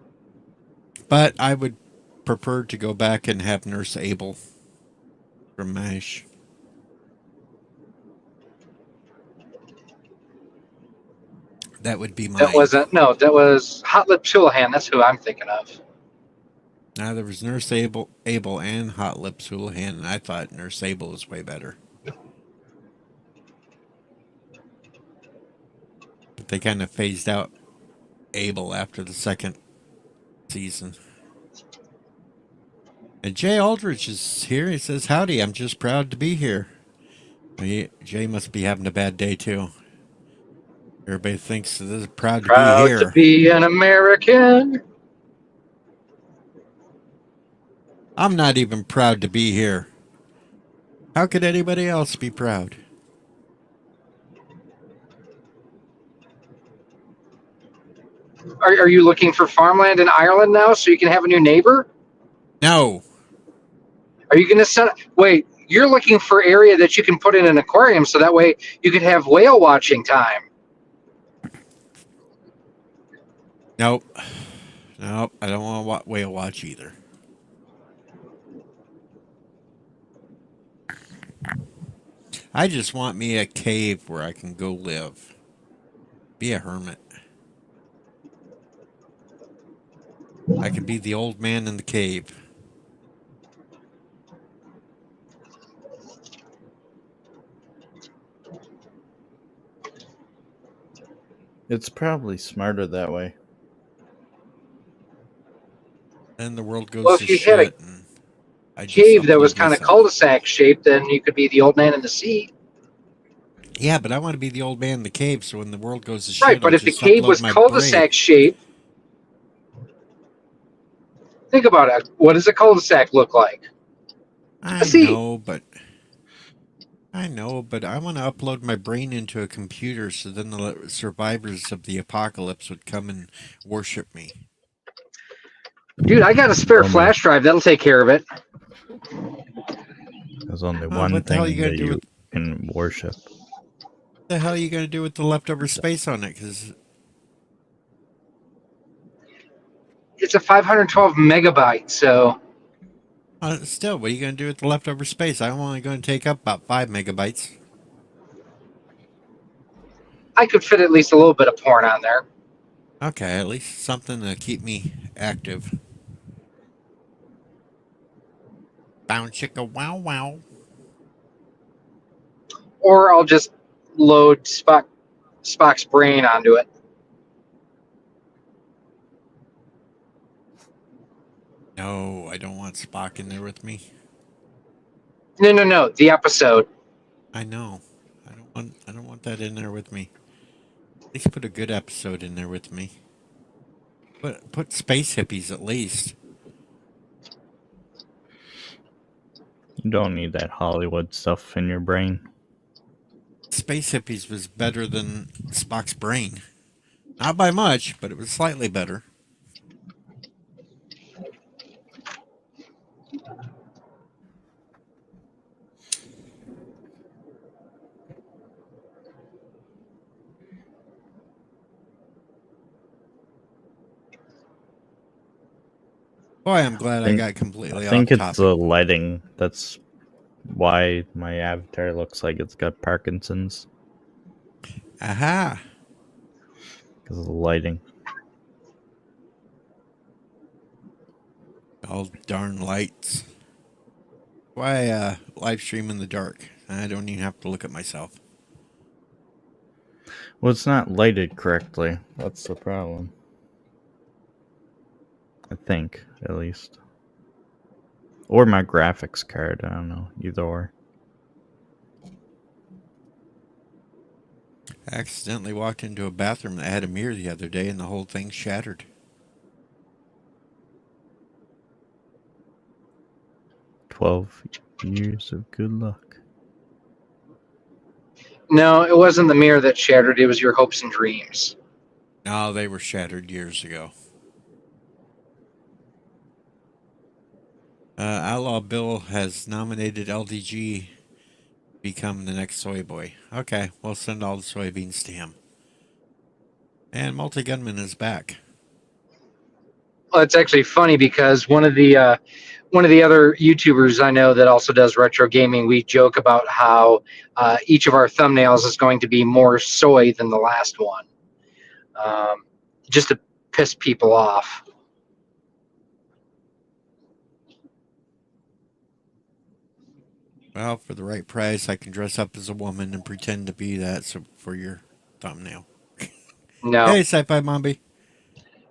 But I would prefer to go back and have Nurse Abel from MASH. That would be
That
mine.
wasn't. No, that was Hot Lips Houlihan. That's who I'm thinking of.
Now there was Nurse Abel and Hot Lips Houlihan, and I thought Nurse Abel was way better. But they kind of phased out Abel after the second season. And Jay Aldrich is here. He says, "Howdy, I'm just proud to be here." Jay must be having a bad day too. Everybody thinks this is proud to be
Proud to
here.
be an American.
I'm not even proud to be here. How could anybody else be proud?
Are you looking for farmland in Ireland now so you can have a new neighbor?
No.
Are you going to set? Wait, you're looking for area that you can put in an aquarium so that way you could have whale watching time.
Nope. Nope. I don't want to whale watch either. I just want me a cave where I can go live. Be a hermit. I can be the old man in the cave.
It's probably smarter that way.
Then the world goes
Well,
to
if you had a
shit and I just
cave that was
upload
kind of
myself.
cul-de-sac shaped, then you could be the old man in the sea.
Yeah, but I want to be the old man in the cave so when the world goes to
Right,
shit,
but
I'll
if the
just
cave
upload
was
my brain.
cul-de-sac shaped, think about it. What does a cul-de-sac look like? A
I
sea.
know, but I want to upload my brain into a computer so then the survivors of the apocalypse would come and worship me.
Dude, I got a spare
Only
flash drive. That'll take care of it.
There's only one
What the hell are you
thing
gonna
that
do
you
with
can worship.
the hell are you gonna do with the leftover space on it? Because
It's a 512 megabyte, so
still, what are you gonna do with the leftover space? I'm only going to take up about 5 megabytes.
I could fit at least a little bit of porn on there.
Okay, at least something to keep me active. Bound chicka wow wow.
Or I'll just load Spock's brain onto it.
No, I don't want Spock in there with me.
No. The episode.
I know. I don't want that in there with me. At least put a good episode in there with me. Put space hippies at least.
You don't need that Hollywood stuff in your brain.
Space hippies was better than Spock's brain. Not by much, but it was slightly better. Boy, I'm glad I got
I
completely
think
off
it's
topic.
the lighting. That's why my avatar looks like it's got Parkinson's.
Aha!
Because of the lighting.
All darn lights. Why live stream in the dark? I don't even have to look at myself.
Well, it's not lighted correctly. That's the problem. I think, at least. Or my graphics card. I don't know. Either or.
I accidentally walked into a bathroom that had a mirror the other day and the whole thing shattered.
12 years of good luck.
No, it wasn't the mirror that shattered. It was your hopes and dreams.
No, they were shattered years ago. Outlaw Bill has nominated LDG to become the next soy boy. Okay, we'll send all the soybeans to him. And Multi Gunman is back.
Well, it's actually funny because one of the other YouTubers I know that also does retro gaming, we joke about how each of our thumbnails is going to be more soy than the last one. um, just to piss people off.
Well, for the right price, I can dress up as a woman and pretend to be that for your thumbnail.
No,
Hey, Sci-Fi Mombi.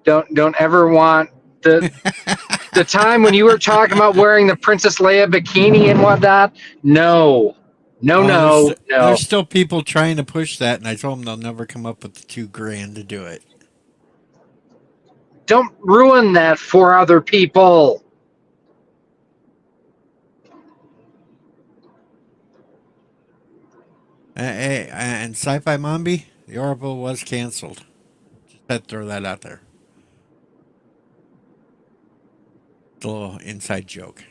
don't ever want the time when you were talking about wearing the Princess Leia bikini and whatnot. No, no,
Oh,
no,
there's
no.
still people trying to push that, and I told them they'll never come up with the $2,000 to do it.
Don't ruin that for other people.
Hey, and Sci-Fi Mombi, the Orville was canceled. Just had to throw that out there. It's a little inside joke.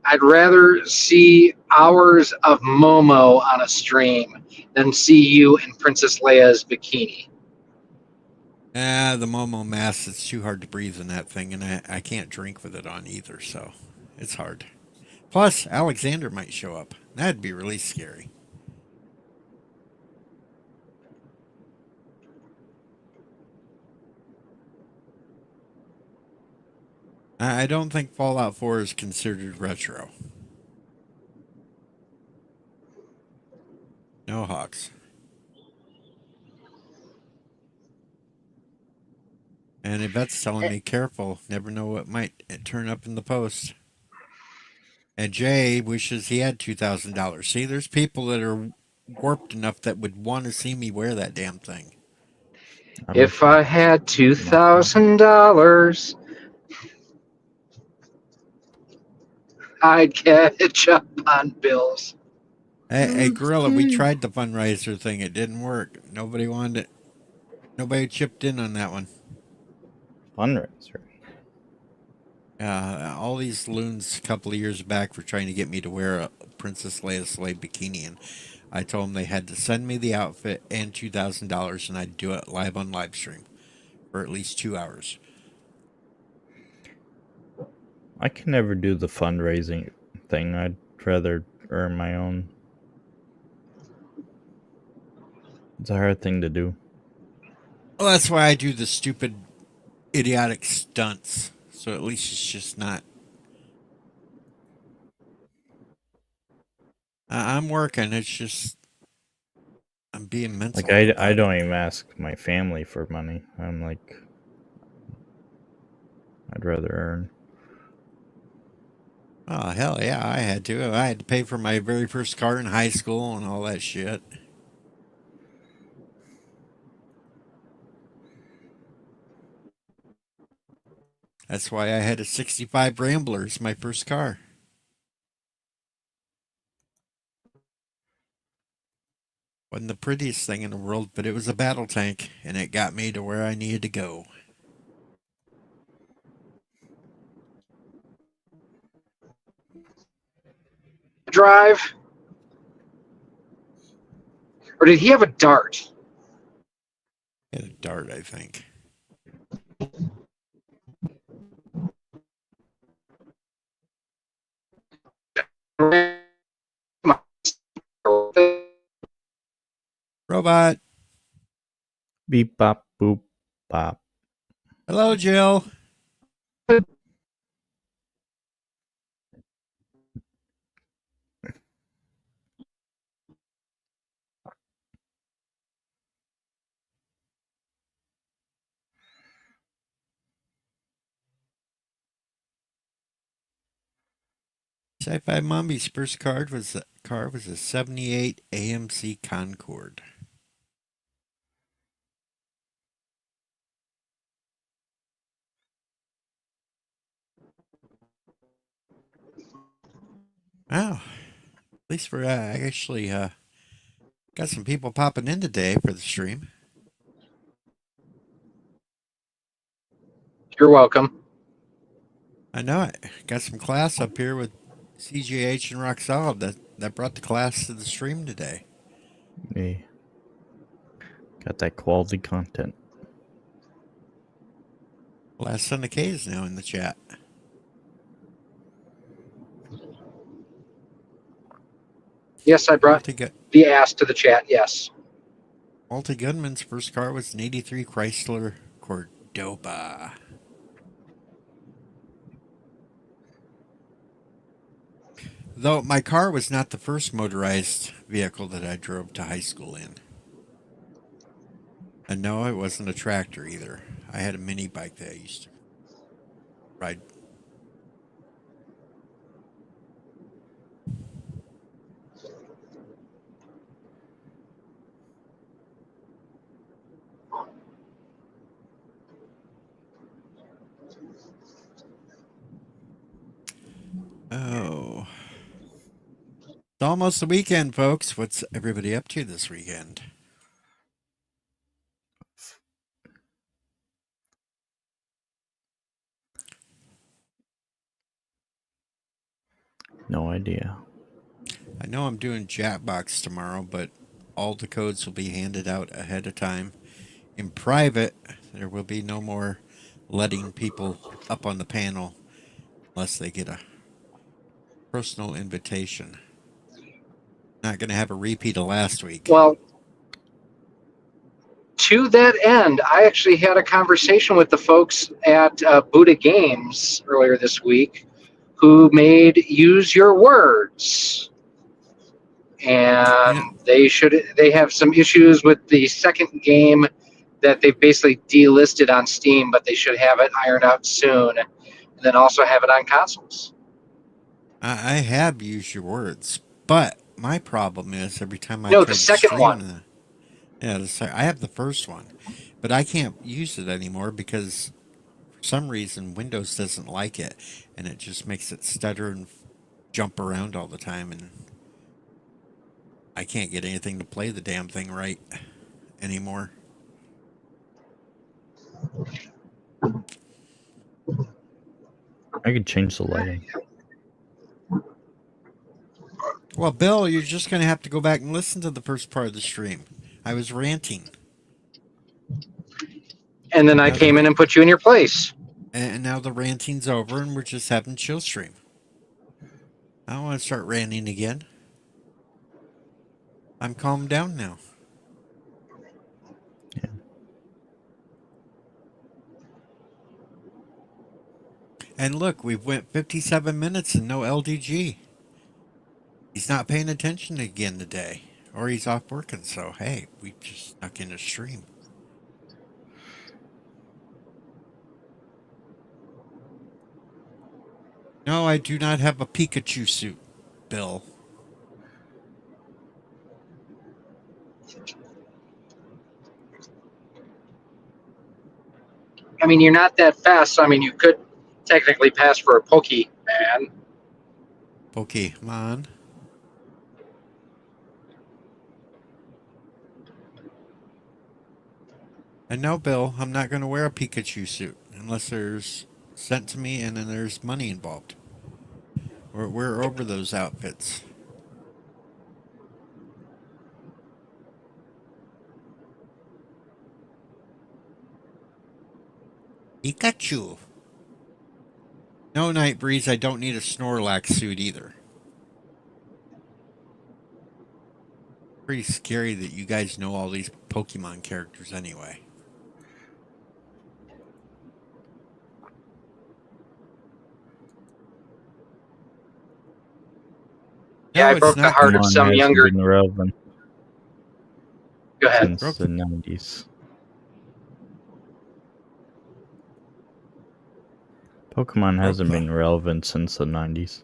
I'd rather see hours of Momo on a stream than see you in Princess Leia's bikini.
The Momo mask, it's too hard to breathe in that thing, and I can't drink with it on either, so it's hard. Plus, Alexander might show up. That'd be really scary. I don't think Fallout 4 is considered retro. No Hawks. And Yvette's telling me, careful, never know what might turn up in the post. And Jay wishes he had $2,000. See, there's people that are warped enough that would want to see me wear that damn thing.
If I had $2,000, I'd catch up on bills.
Hey, Gorilla, we tried the fundraiser thing. It didn't work. Nobody wanted it. Nobody chipped in on that one.
Fundraiser.
All these loons a couple of years back were trying to get me to wear a Princess Leia slave bikini, and I told them they had to send me the outfit and $2,000, and I'd do it live on live stream for at least 2 hours.
I can never do the fundraising thing. I'd rather earn my own. It's a hard thing to do.
Well, that's why I do the stupid, idiotic stunts. So at least it's just not. I'm working. It's just I'm being mental
Like I
about it.
don't even ask my family for money. I'm like, I'd rather earn.
Oh hell yeah, I had to. I had to pay for my very first car in high school and all that shit. That's why I had a '65 Rambler as my first car. Wasn't the prettiest thing in the world, but it was a battle tank, and it got me to where I needed to go.
Drive? Or did he have a dart?
Hit a dart, I think. Robot.
Beep bop boop bop.
Hello, Jill. Sci-Fi Mommy's first car was a '78 AMC Concorde. Wow. At least we're actually got some people popping in today for the stream.
You're welcome.
I know it. Got some class up here with CGH and Rock Solid that brought the class to the stream today.
Yeah. Got that quality content.
Last Son of K is now in the chat.
Yes, I brought
Walter,
the ass to the chat. Yes.
Walter Goodman's first car was an 83 Chrysler Cordoba. Though my car was not the first motorized vehicle that I drove to high school in. And no, it wasn't a tractor either. I had a mini bike that I used to ride. Oh. It's almost the weekend, folks. What's everybody up to this weekend?
No idea.
I know I'm doing Jackbox tomorrow, but all the codes will be handed out ahead of time. In private, there will be no more letting people up on the panel unless they get a personal invitation. Not going to have a repeat of last week.
Well, to that end, I actually had a conversation with the folks at Buddha Games earlier this week who made Use Your Words.
You know,
And they have some issues with the second game that they've basically delisted on Steam, but they should have it ironed out soon. And then also have it on consoles.
I have used your words, but my problem is every time I
No, the
try to
second
stream
one.
I have the first one, but I can't use it anymore because for some reason Windows doesn't like it, and it just makes it stutter and jump around all the time, and I can't get anything to play the damn thing right anymore.
I could change the lighting.
Well, Bill, you're just going to have to go back and listen to the first part of the stream. I was ranting.
And then I
Now the
came in and put you in your place.
and now the ranting's over, and we're just having chill stream. I don't want to start ranting again. I'm calmed down now.
Yeah.
And look, we've went 57 minutes and no LDG. He's not paying attention again today, or he's off working. So hey, we just snuck in a stream. No, I do not have a Pikachu suit, Bill.
I mean, you're not that fast. So, I mean, you could technically pass for a Pokemon.
Pokemon. And no, Bill, I'm not going to wear a Pikachu suit unless there's sent to me and then there's money involved. We're over those outfits. Pikachu. No, Night Breeze, I don't need a Snorlax suit either. Pretty scary that you guys know all these Pokemon characters anyway.
Yeah,
No,
I
it's
broke the
not
heart of
good.
Pokemon
some
hasn't
younger.
been relevant
Go ahead.
since
Broke
the
the
90s. Pokemon
broke
hasn't
the.
been relevant since the 90s.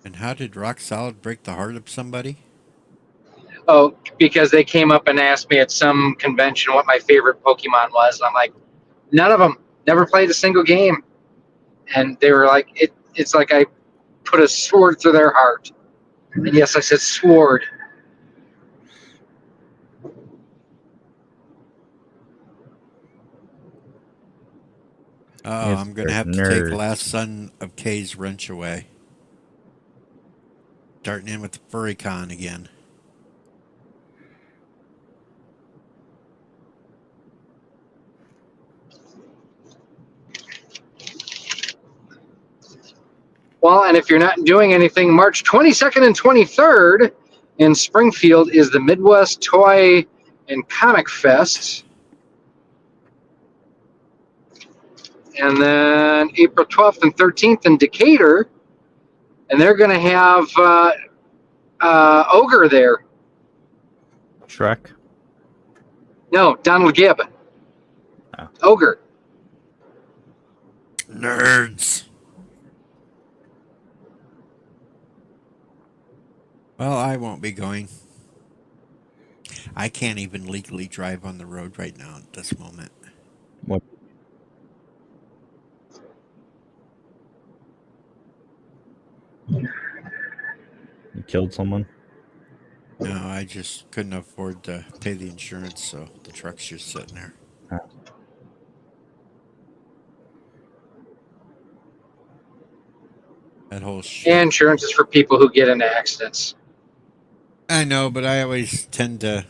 And how did Rock Solid break the heart of somebody?
Oh, because they came up and asked me at some convention what my favorite Pokemon was. And I'm like, none of them. Never played a single game. And they were like, it's like I put a sword through their heart. And yes, I said sword.
Oh,
Yes,
I'm going to
they're
have to take Last
nerds.
Son of K's wrench away. Starting in with the Furrycon again.
Well, and if you're not doing anything, March 22nd and 23rd in Springfield is the Midwest Toy and Comic Fest. And then April 12th and 13th in Decatur. And they're going to have Ogre there.
Shrek.
No, Donald Gibb.
Oh.
Ogre.
Nerds. Well, I won't be going. I can't even legally drive on the road right now at this moment.
What? You killed someone?
No, I just couldn't afford to pay the insurance, so the truck's just sitting there.
Oh.
That whole shit.
And insurance is for people who get into accidents.
I know, but I always tend to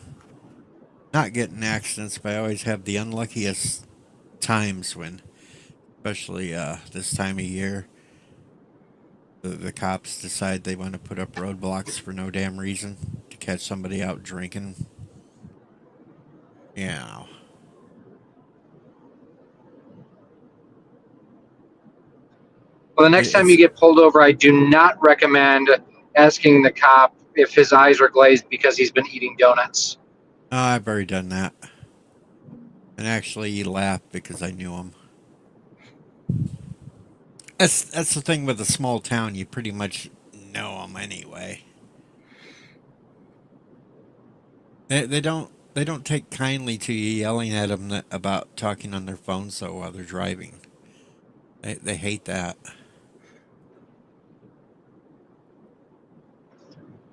not get in accidents, but I always have the unluckiest times when, especially this time of year, the cops decide they want to put up roadblocks for no damn reason to catch somebody out drinking. Yeah.
Well, the next time you get pulled over, I do not recommend asking the cop if his eyes are glazed because he's been eating donuts.
I've already done that. And actually, he laughed because I knew him. That's the thing with a small town. You pretty much know them anyway. They don't take kindly to you yelling at them about talking on their phone so while they're driving. They hate that.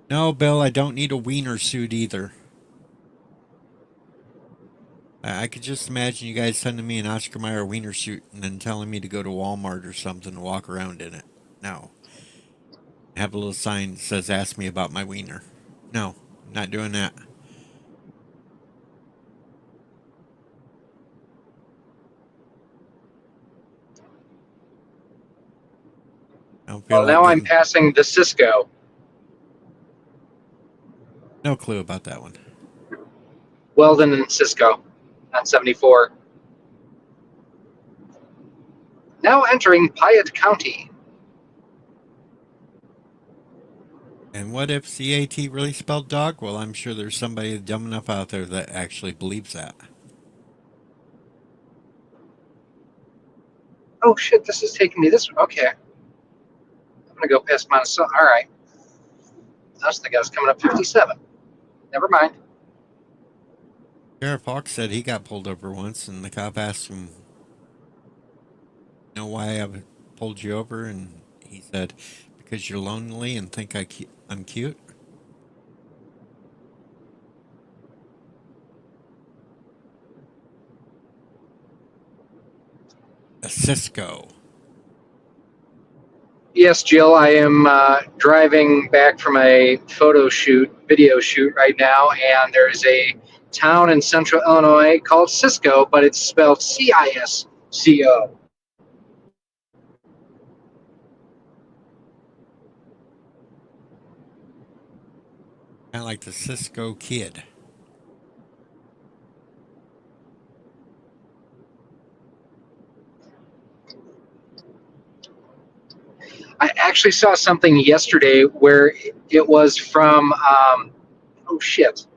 No, Bill, I don't need a wiener suit either. I could just imagine you guys sending me an Oscar Mayer wiener suit and then telling me to go to Walmart or something and walk around in it. No. Have a little sign that says, ask me about my wiener. No, not doing that. I don't feel
Well,
like
now I'm
getting...
passing the Cisco.
No clue about that one.
Weldon and Cisco on 74. Now entering Piatt County.
And what if CAT really spelled dog? Well, I'm sure there's somebody dumb enough out there that actually believes that.
Oh shit, this is taking me this way. Okay. I'm gonna go past Monticello. All right. I was thinking I was coming up 57. Never mind.
Sheriff Hawks said he got pulled over once, and the cop asked him, "Know why I pulled you over?" And he said, "Because you're lonely and think I'm cute." A Cisco.
Yes, Jill, I am driving back from a video shoot right now, and there's a town in central Illinois called Cisco, but it's spelled Cisco.
Kind of like the Cisco Kid.
I actually saw something yesterday where it was from, oh shit,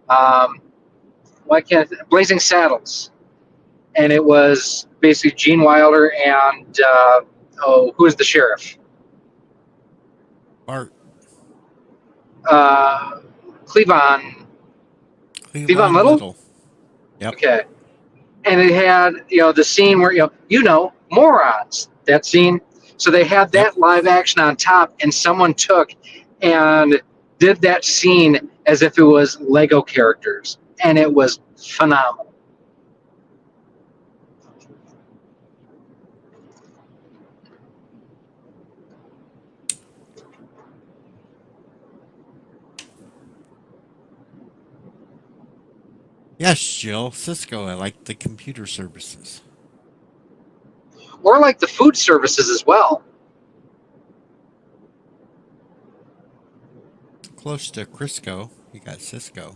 why can't Blazing Saddles, and it was basically Gene Wilder and who is the sheriff?
Bart.
Cleavon
Cleavon
Little.
Little. Yep.
Okay, and it had the scene where morons, that scene. So they had that live action on top, and someone took and did that scene as if it was Lego characters, and it was phenomenal.
Yes, Jill. Cisco. I like the computer services.
Or like the food services as well.
close to Crisco. You got Cisco.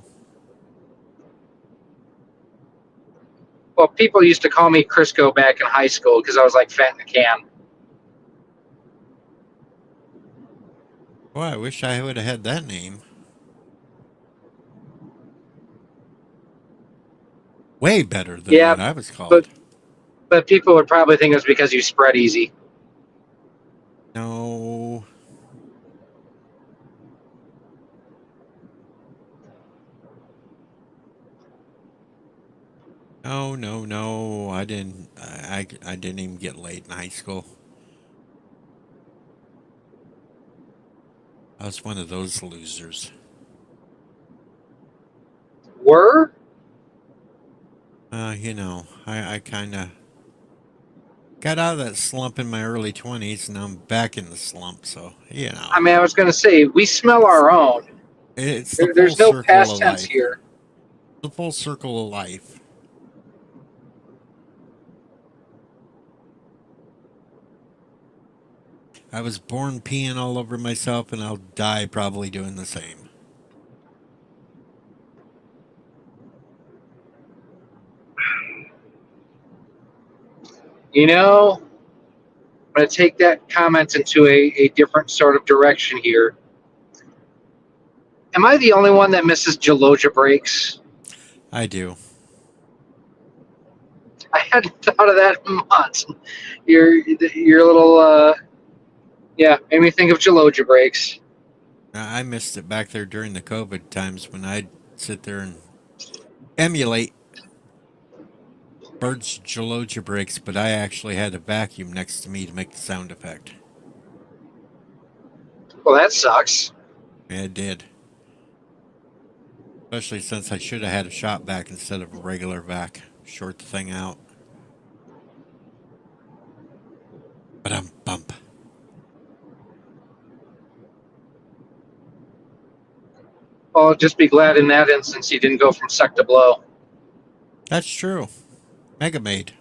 Well, people used to call me Crisco back in high school because I was like fat in a can.
Boy, I wish I would have had that name. Way better than
Yeah,
what I was called.
but people would probably think it was because you spread easy.
No. No, no, no. I didn't. I didn't even get laid in high school. I was one of those losers.
Were?
I kind of got out of that slump in my early 20s, and I'm back in the slump. So
I mean, I was going to say, we smell our own.
it's the full
There's no
circle
past
of
tense
life.
here.
The full circle of life. I was born peeing all over myself, and I'll die probably doing the same.
You know, I'm going to take that comment into a different sort of direction here. Am I the only one that misses Gelogia breaks?
I do.
I hadn't thought of that in months. Your little made me think of Gelogia breaks.
I missed it back there during the COVID times when I'd sit there and emulate Bird's Gelogia breaks, but I actually had a vacuum next to me to make the sound effect.
Well, that sucks.
Yeah, it did. Especially since I should have had a shop vac instead of a regular vac. Short the thing out. But I'm bump.
Well, just be glad in that instance you didn't go from suck to blow.
That's true. Mega Maid.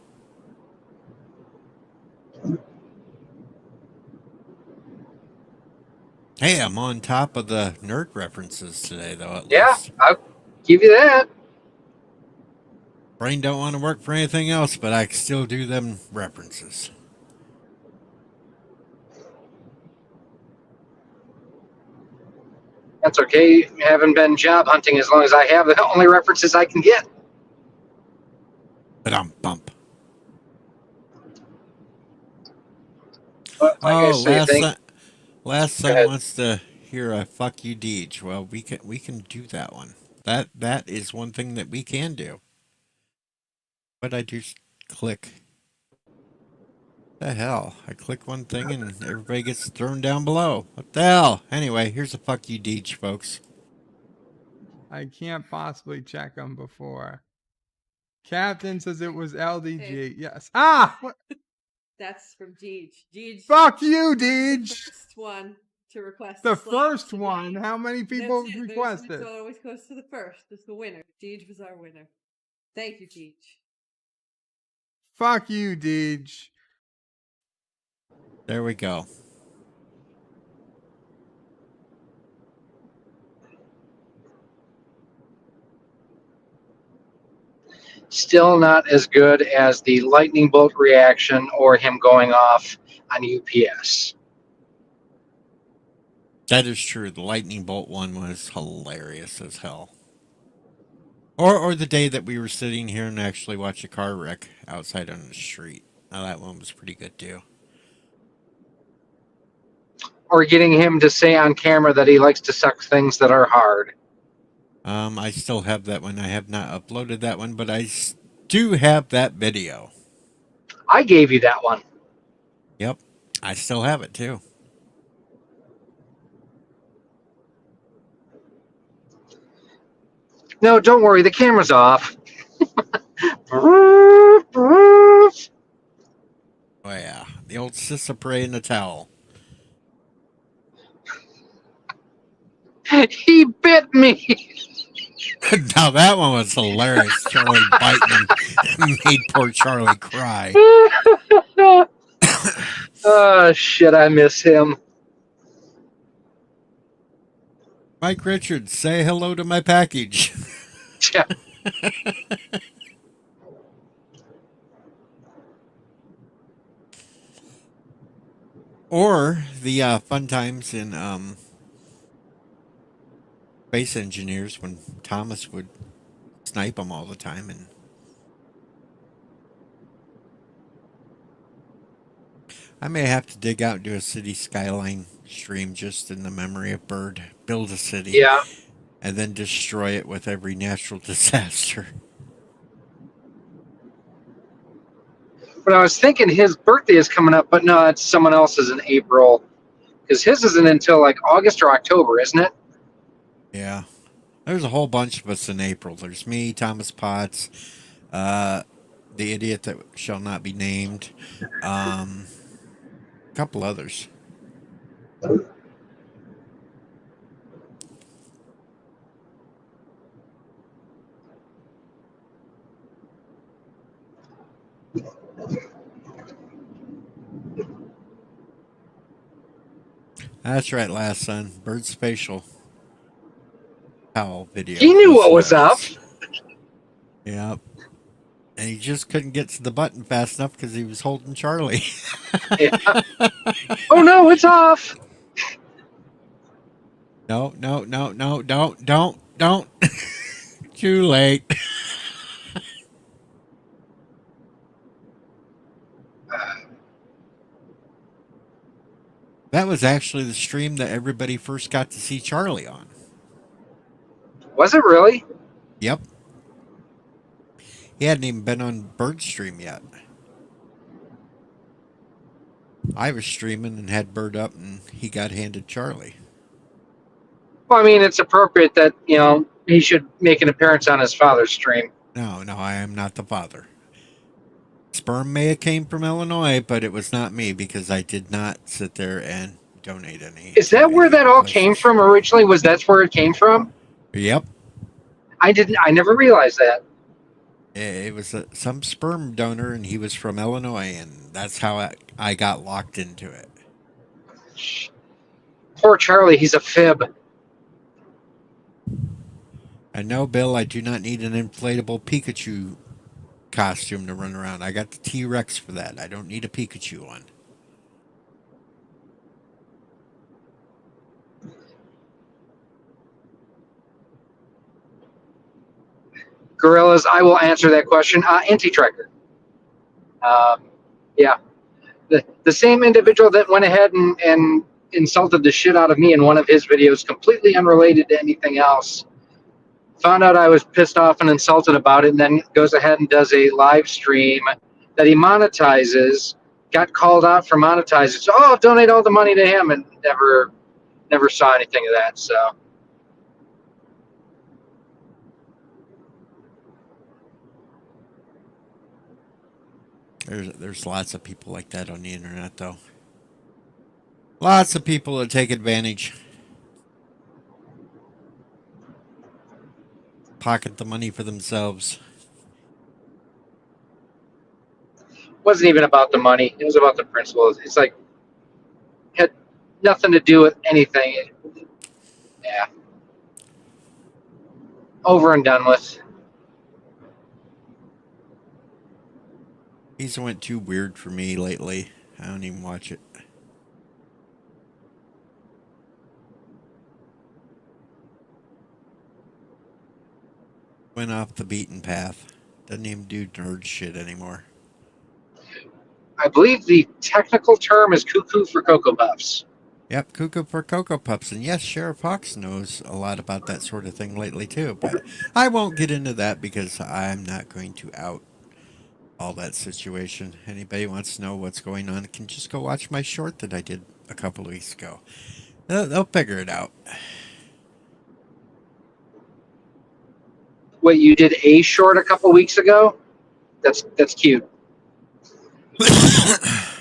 Hey, I'm on top of the nerd references today, though, at
Yeah,
least.
I'll give you that.
Brain don't want to work for anything else, but I can still do them references.
That's okay. Haven't been job hunting as long as I have. The only references I can get.
But I'm bump.
But like I
Oh,
say,
last
go
son
ahead.
wants to hear a "fuck you, Deej." Well, we can do that one. That is one thing that we can do. But I just click. The hell? I click one thing and everybody gets thrown down below. What the hell? Anyway, here's a "fuck you, Deej," folks.
I can't possibly check them before. Captain says it was LDG.
Hey.
Yes. Ah! What?
That's from Deej. Deej.
Fuck you,
The
Deej!
first one to request
The
a slot
first
today.
one. How many people
That's it.
requested?
So it always goes to the first. It's the winner. Deej was our winner. Thank you, Deej.
Fuck you, Deej.
There we go.
Still not as good as the lightning bolt reaction or him going off on UPS.
That is true. The lightning bolt one was hilarious as hell. Or the day that we were sitting here and actually watched a car wreck outside on the street. Now that one was pretty good too.
Or getting him to say on camera that he likes to suck things that are hard.
I still have that one. I have not uploaded that one, but I do have that video.
I gave you that one.
Yep, I still have it too.
No, don't worry. The camera's off.
Oh yeah, the old Sissapray in the towel.
He bit me.
Now that one was hilarious. Charlie biting him made poor Charlie cry.
Oh, shit, I miss him.
Mike Richards, say hello to my package.
Yeah.
Or the fun times in Space Engineers when Thomas would snipe them all the time. And I may have to dig out and do a city skyline stream just in the memory of Bird. Build a city
Yeah.
and then destroy it with every natural disaster.
But I was thinking his birthday is coming up, but no, it's someone else's in April. Because his isn't until like August or October, isn't it?
Yeah. There's a whole bunch of us in April. There's me, Thomas Potts, uh, the idiot that shall not be named, a couple others. That's right, last son. Bird Spatial Powell video
He knew
was
what was up.
Yep. And he just couldn't get to the button fast enough because he was holding Charlie.
Yeah. Oh no, it's off.
No, no, no, no, don't. Too late. That was actually the stream that everybody first got to see Charlie on.
Was it really?
Yep. He hadn't even been on Bird Stream yet. I was streaming and had Bird up, and he got handed Charlie.
Well, I mean, it's appropriate that, he should make an appearance on his father's stream.
No, I am not the father. Sperm may have came from Illinois, but it was not me because I did not sit there and donate any.
Is that where that all came from originally? Was that's where it came from?
Yep.
I never realized that.
It was some sperm donor, and he was from Illinois, and that's how I got locked into it.
Poor Charlie, he's a fib.
And no, Bill, I do not need an inflatable Pikachu costume to run around. I got the T-Rex for that. I don't need a Pikachu one.
Gorillas, I will answer that question. Anti-tracker. Yeah. The same individual that went ahead and insulted the shit out of me in one of his videos, completely unrelated to anything else, found out I was pissed off and insulted about it, and then goes ahead and does a live stream that he monetizes, got called out for monetizing. So, donate all the money to him, and never saw anything of that. So,
There's lots of people like that on the internet, though. Lots of people that take advantage. Pocket the money for themselves.
wasn't even about the money. It was about the principles. It's like, had nothing to do with anything. Yeah. Over and done with.
He's went too weird for me lately. I don't even watch it. Went off the beaten path. Doesn't even do nerd shit anymore.
I believe the technical term is cuckoo for Cocoa Puffs.
Yep, cuckoo for Cocoa Puffs. And yes, Sheriff Hawks knows a lot about that sort of thing lately, too. But I won't get into that because I'm not going to out all that situation. Anybody wants to know what's going on can just go watch my short that I did a couple of weeks ago. They'll figure it out.
Wait, you did a short a couple weeks ago? That's cute.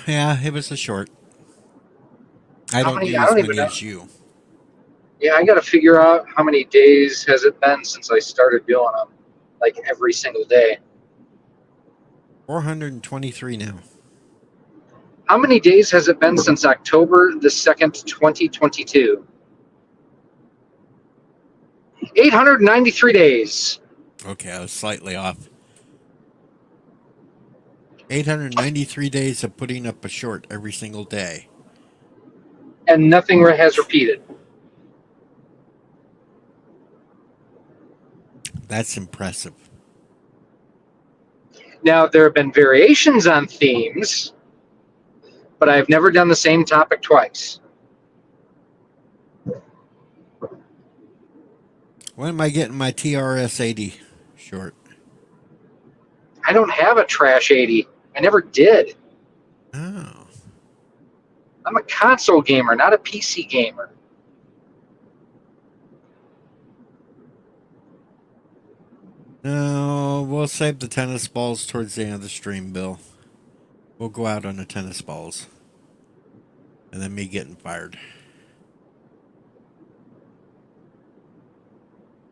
Yeah, it was a short. I don't do
I
as
don't even
many
know.
as you.
Yeah, I got to figure out how many days has it been since I started doing them, like every single day.
423 now.
How many days has it been since October the 2nd, 2022? 893 days.
Okay, I was slightly off. 893 days of putting up a short every single day.
And nothing has repeated.
That's impressive.
Now, there have been variations on themes, but I've never done the same topic twice.
When am I getting my TRS 80 short?
I don't have a Trash 80. I never did.
Oh.
I'm a console gamer, not a PC gamer.
No, we'll save the tennis balls towards the end of the stream, Bill. We'll go out on the tennis balls. And then me getting fired.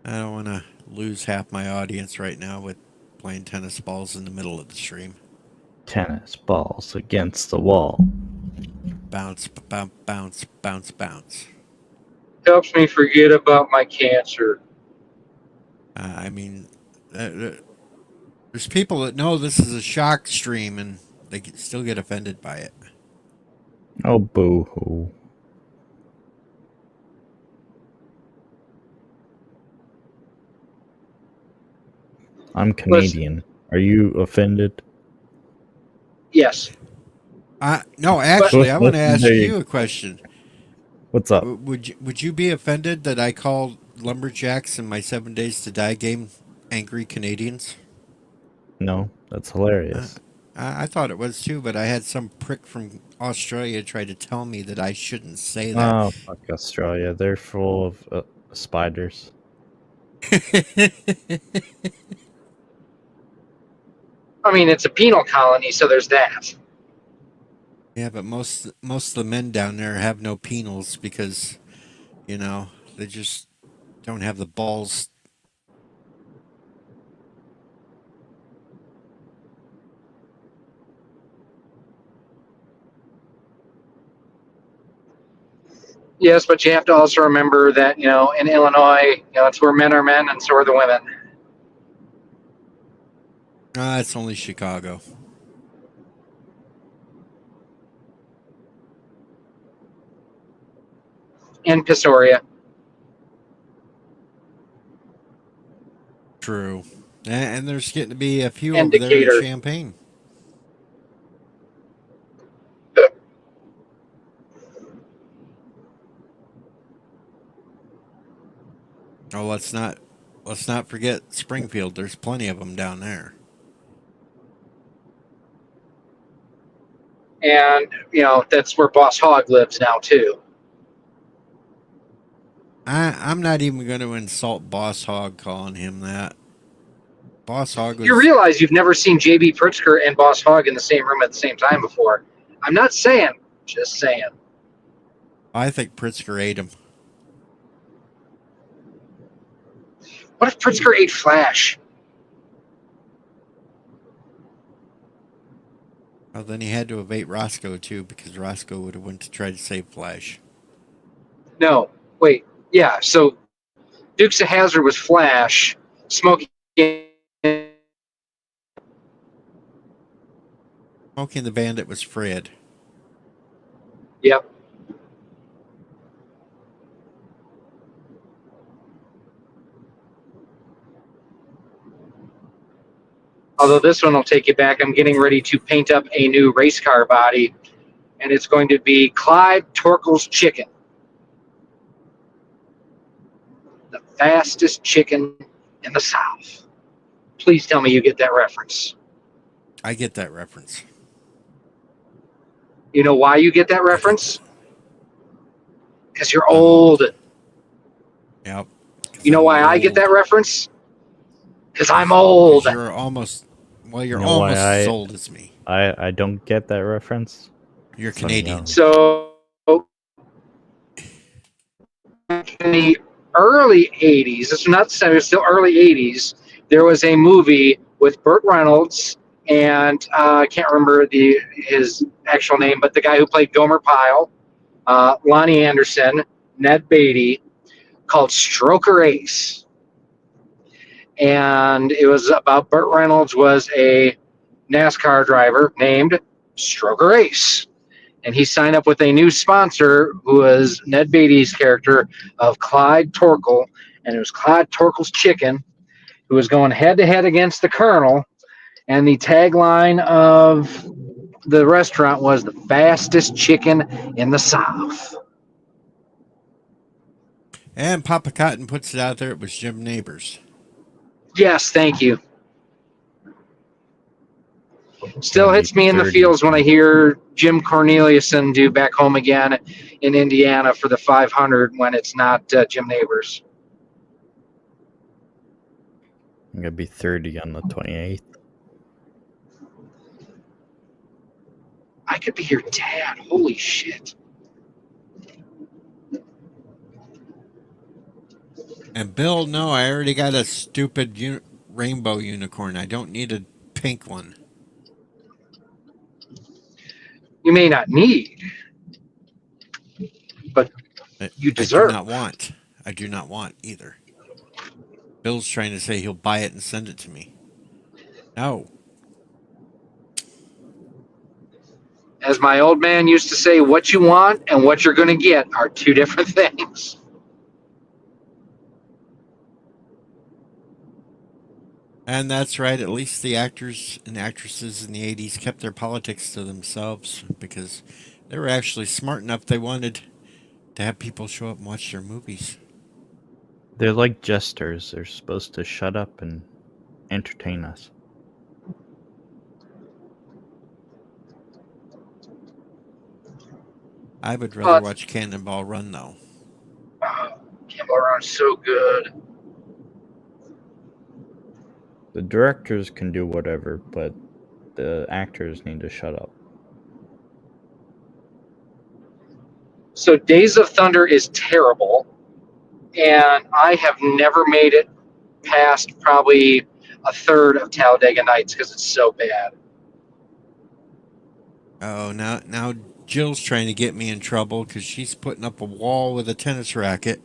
I don't want to lose half my audience right now with playing tennis balls in the middle of the stream.
Tennis balls against the wall.
Bounce, bounce, bounce, bounce, bounce.
Helps me forget about my cancer.
I mean, there's people that know this is a shock stream and they still get offended by it.
Oh, boo-hoo. I'm Canadian. Are you offended?
Yes.
No, actually, I want to ask
There
you a question.
What's up?
Would you be offended that I called Lumberjacks in my 7 Days to Die game angry Canadians?
No, that's hilarious.
I thought it was too, but I had some prick from Australia try to tell me that I shouldn't say that.
Oh, fuck Australia. They're full of spiders.
I mean, it's a penal colony, so there's that.
Yeah, but most of the men down there have no penals because, you know, they just don't have the balls.
Yes, but you have to also remember that, in Illinois, it's where men are men and so are the women.
It's only Chicago.
And Pistoria.
True. And there's getting to be a few
And
over there in
Decatur.
Champaign. Oh, let's not forget Springfield. There's plenty of them down there.
And, that's where Boss Hogg lives now, too.
I'm not even going to insult Boss Hogg calling him that. Boss Hogg was...
You realize you've never seen J.B. Pritzker and Boss Hogg in the same room at the same time before. I'm not saying, just saying.
I think Pritzker ate him.
What if Pritzker ate Flash?
Well, then he had to have ate Roscoe, too, because Roscoe would have went to try to save Flash.
No, wait. Yeah, so Dukes of Hazzard was Flash, Smokey...
Smokey and the Bandit was Fred.
Yep. Although this one will take you back. I'm getting ready to paint up a new race car body, and it's going to be Clyde Torkel's Chicken. The fastest chicken in the South. Please tell me you get that reference.
I get that reference.
You know why you get that reference? Because you're old.
Yep.
You know why I get that reference? Because I'm old.
You're almost... Well, you're
You know why
almost as old as me.
I don't get that reference.
You're
So
Canadian.
young.
So, in the early 80s, it's not still early 80s, there was a movie with Burt Reynolds and I can't remember his actual name, but the guy who played Gomer Pyle, Lonnie Anderson, Ned Beatty, called Stroker Ace. and it was about Burt Reynolds was a NASCAR driver named Stroker Ace. And he signed up with a new sponsor who was Ned Beatty's character of Clyde Torkel. And it was Clyde Torkel's Chicken, who was going head to head against the Colonel. And the tagline of the restaurant was the fastest chicken in the South.
And Papa Cotton puts it out there. It was Jim Neighbors.
Yes, thank you. Still
Gonna be
hits me in the
30.
feels when I hear Jim Corneliuson do Back Home Again in Indiana for the 500 when it's not Jim Neighbors.
I'm gonna be 30 on the 28th.
I could be your dad. Holy shit.
And Bill, no, I already got a stupid rainbow unicorn. I don't need a pink one.
You may not need, but
I
you
do
deserve.
not want. I do not want either. Bill's trying to say he'll buy it and send it to me. No.
As my old man used to say, what you want and what you're going to get are two different things.
And that's right. At least the actors and actresses in the 80s kept their politics to themselves because they were actually smart enough they wanted to have people show up and watch their movies.
They're like jesters. They're supposed to shut up and entertain us.
I would rather watch Cannonball Run, though.
Campbell Run's so good.
The directors can do whatever, but the actors need to shut up.
So Days of Thunder is terrible, and I have never made it past probably a third of Talladega Nights because it's so bad.
Oh, now Jill's trying to get me in trouble because she's putting up a wall with a tennis racket.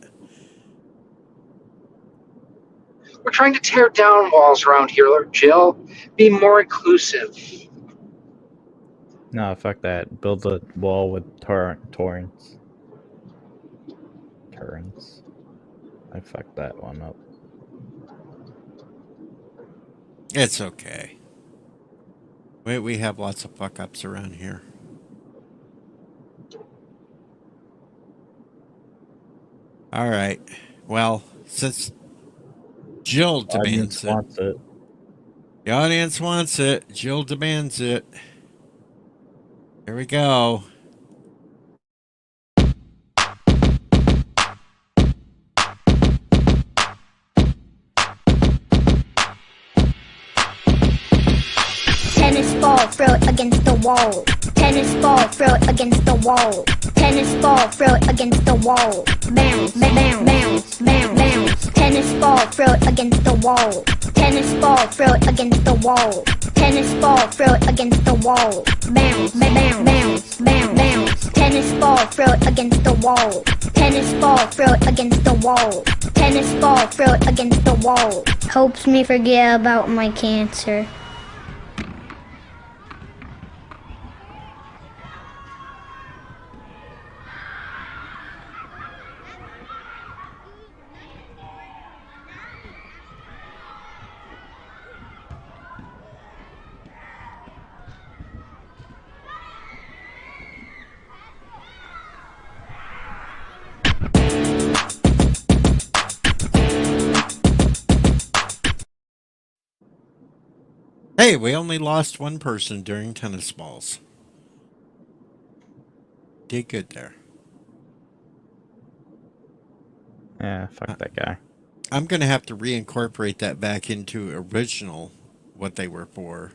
We're trying to tear down walls around here, Jill. Be more inclusive.
No, fuck that. Build a wall with torrents. Turrets. I fucked that one up.
It's okay. We have lots of fuck ups around here. All right. Well, since Jill demands
Wants it.
the audience wants it. Jill demands it. Here we go.
Tennis ball, throw it against the wall. Tennis ball, throw it against the wall. Tennis ball, throw it against the wall. Bounce, bounce, bounce, bounce, bounce. Tennis ball, throw it against the wall. Tennis ball, throw it against the wall. Tennis ball, throw it against the wall. Bounce, bounce, bounce, bounce, bounce. Tennis ball, throw it against the wall. Tennis ball, throw it against the wall. Tennis ball, throw it against the wall. Helps me forget about my cancer.
Hey, we only lost one person during tennis balls. Did good there.
Yeah, fuck that guy.
I'm going to have to reincorporate that back into original, what they were for,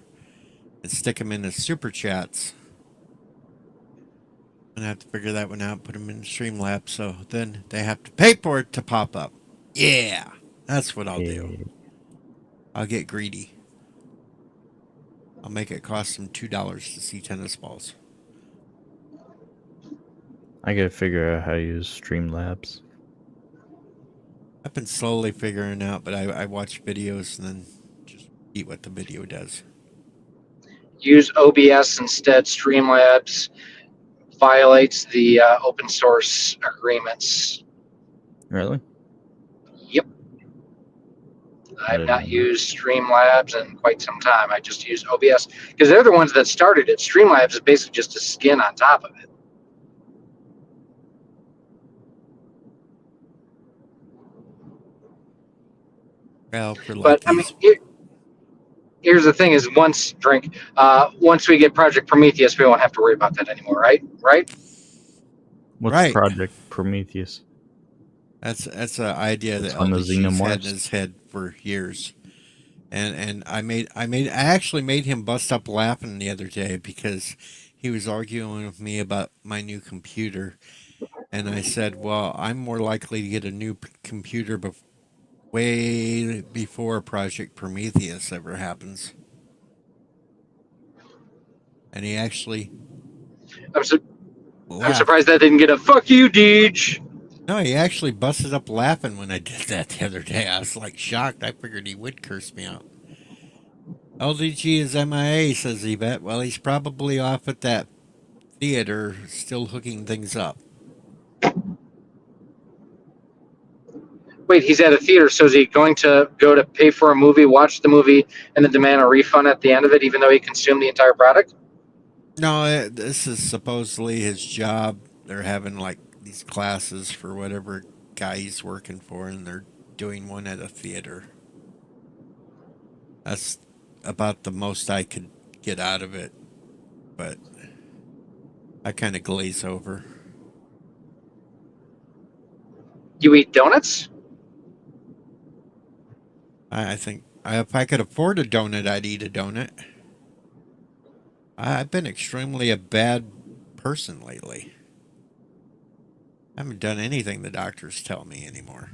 and stick them in as super chats. I'm going to have to figure that one out, put them in Streamlabs, so then they have to pay for it to pop up. Yeah, that's what I'll do. I'll get greedy. I'll make it cost them $2 to see tennis balls.
I gotta figure out how to use Streamlabs.
I've been slowly figuring out, but I watch videos and then just repeat what the video does.
Use OBS instead. Streamlabs violates the open source agreements.
Really?
Yep.
I
I've
didn't
not
know that.
used Streamlabs in quite some time. I just use OBS because they're the ones that started it. Streamlabs is basically just a skin on top of it.
Well, for
But I mean,
lefties.
here's the thing: is once we get Project Prometheus, we won't have to worry about that anymore, right? Right?
What's
Right.
Project Prometheus?
That's an idea that
It's on the
LDG's had in
Xenomorphs.
his head for years. And I actually made him bust up laughing the other day because he was arguing with me about my new computer. And I said, well, I'm more likely to get a new computer way before Project Prometheus ever happens. And he actually
I'm, su- I'm
laughed.
surprised that didn't get a "fuck you, Deej."
No, he actually busted up laughing when I did that the other day. I was like shocked. I figured he would curse me out. LDG is MIA, says Yvette. Well, he's probably off at that theater still hooking things up.
Wait, he's at a theater, so is he going to go to pay for a movie, watch the movie, and then demand a refund at the end of it, even though he consumed the entire product?
No, this is supposedly his job. They're having like these classes for whatever guy he's working for, and they're doing one at a theater. That's about the most I could get out of it, but I kind of glaze over.
You eat donuts?
I think if I could afford a donut, I'd eat a donut. I've been extremely a bad person lately. I haven't done anything the doctors tell me anymore.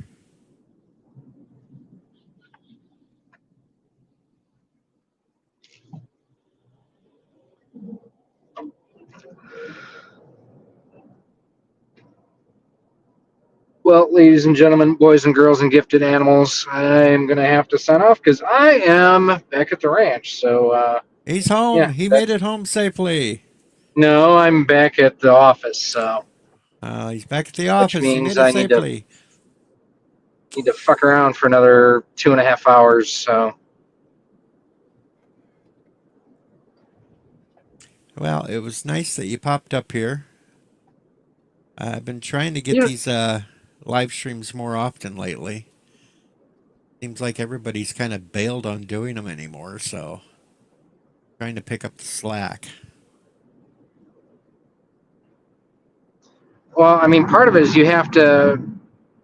Well, ladies and gentlemen, boys and girls, and gifted animals, I am going to have to sign off because I am back at the ranch. So,
He's home.
yeah.
He made it home safely.
No, I'm back at the office, so
He's back at the
which
office. He
means
made it
I need to
safely.
fuck around for another 2.5 hours. So,
Well, it was nice that you popped up here. I've been trying to get
you know,
these live streams more often lately. Seems like everybody's kind of bailed on doing them anymore, so trying to pick up the slack.
well, I mean, part of it is you have to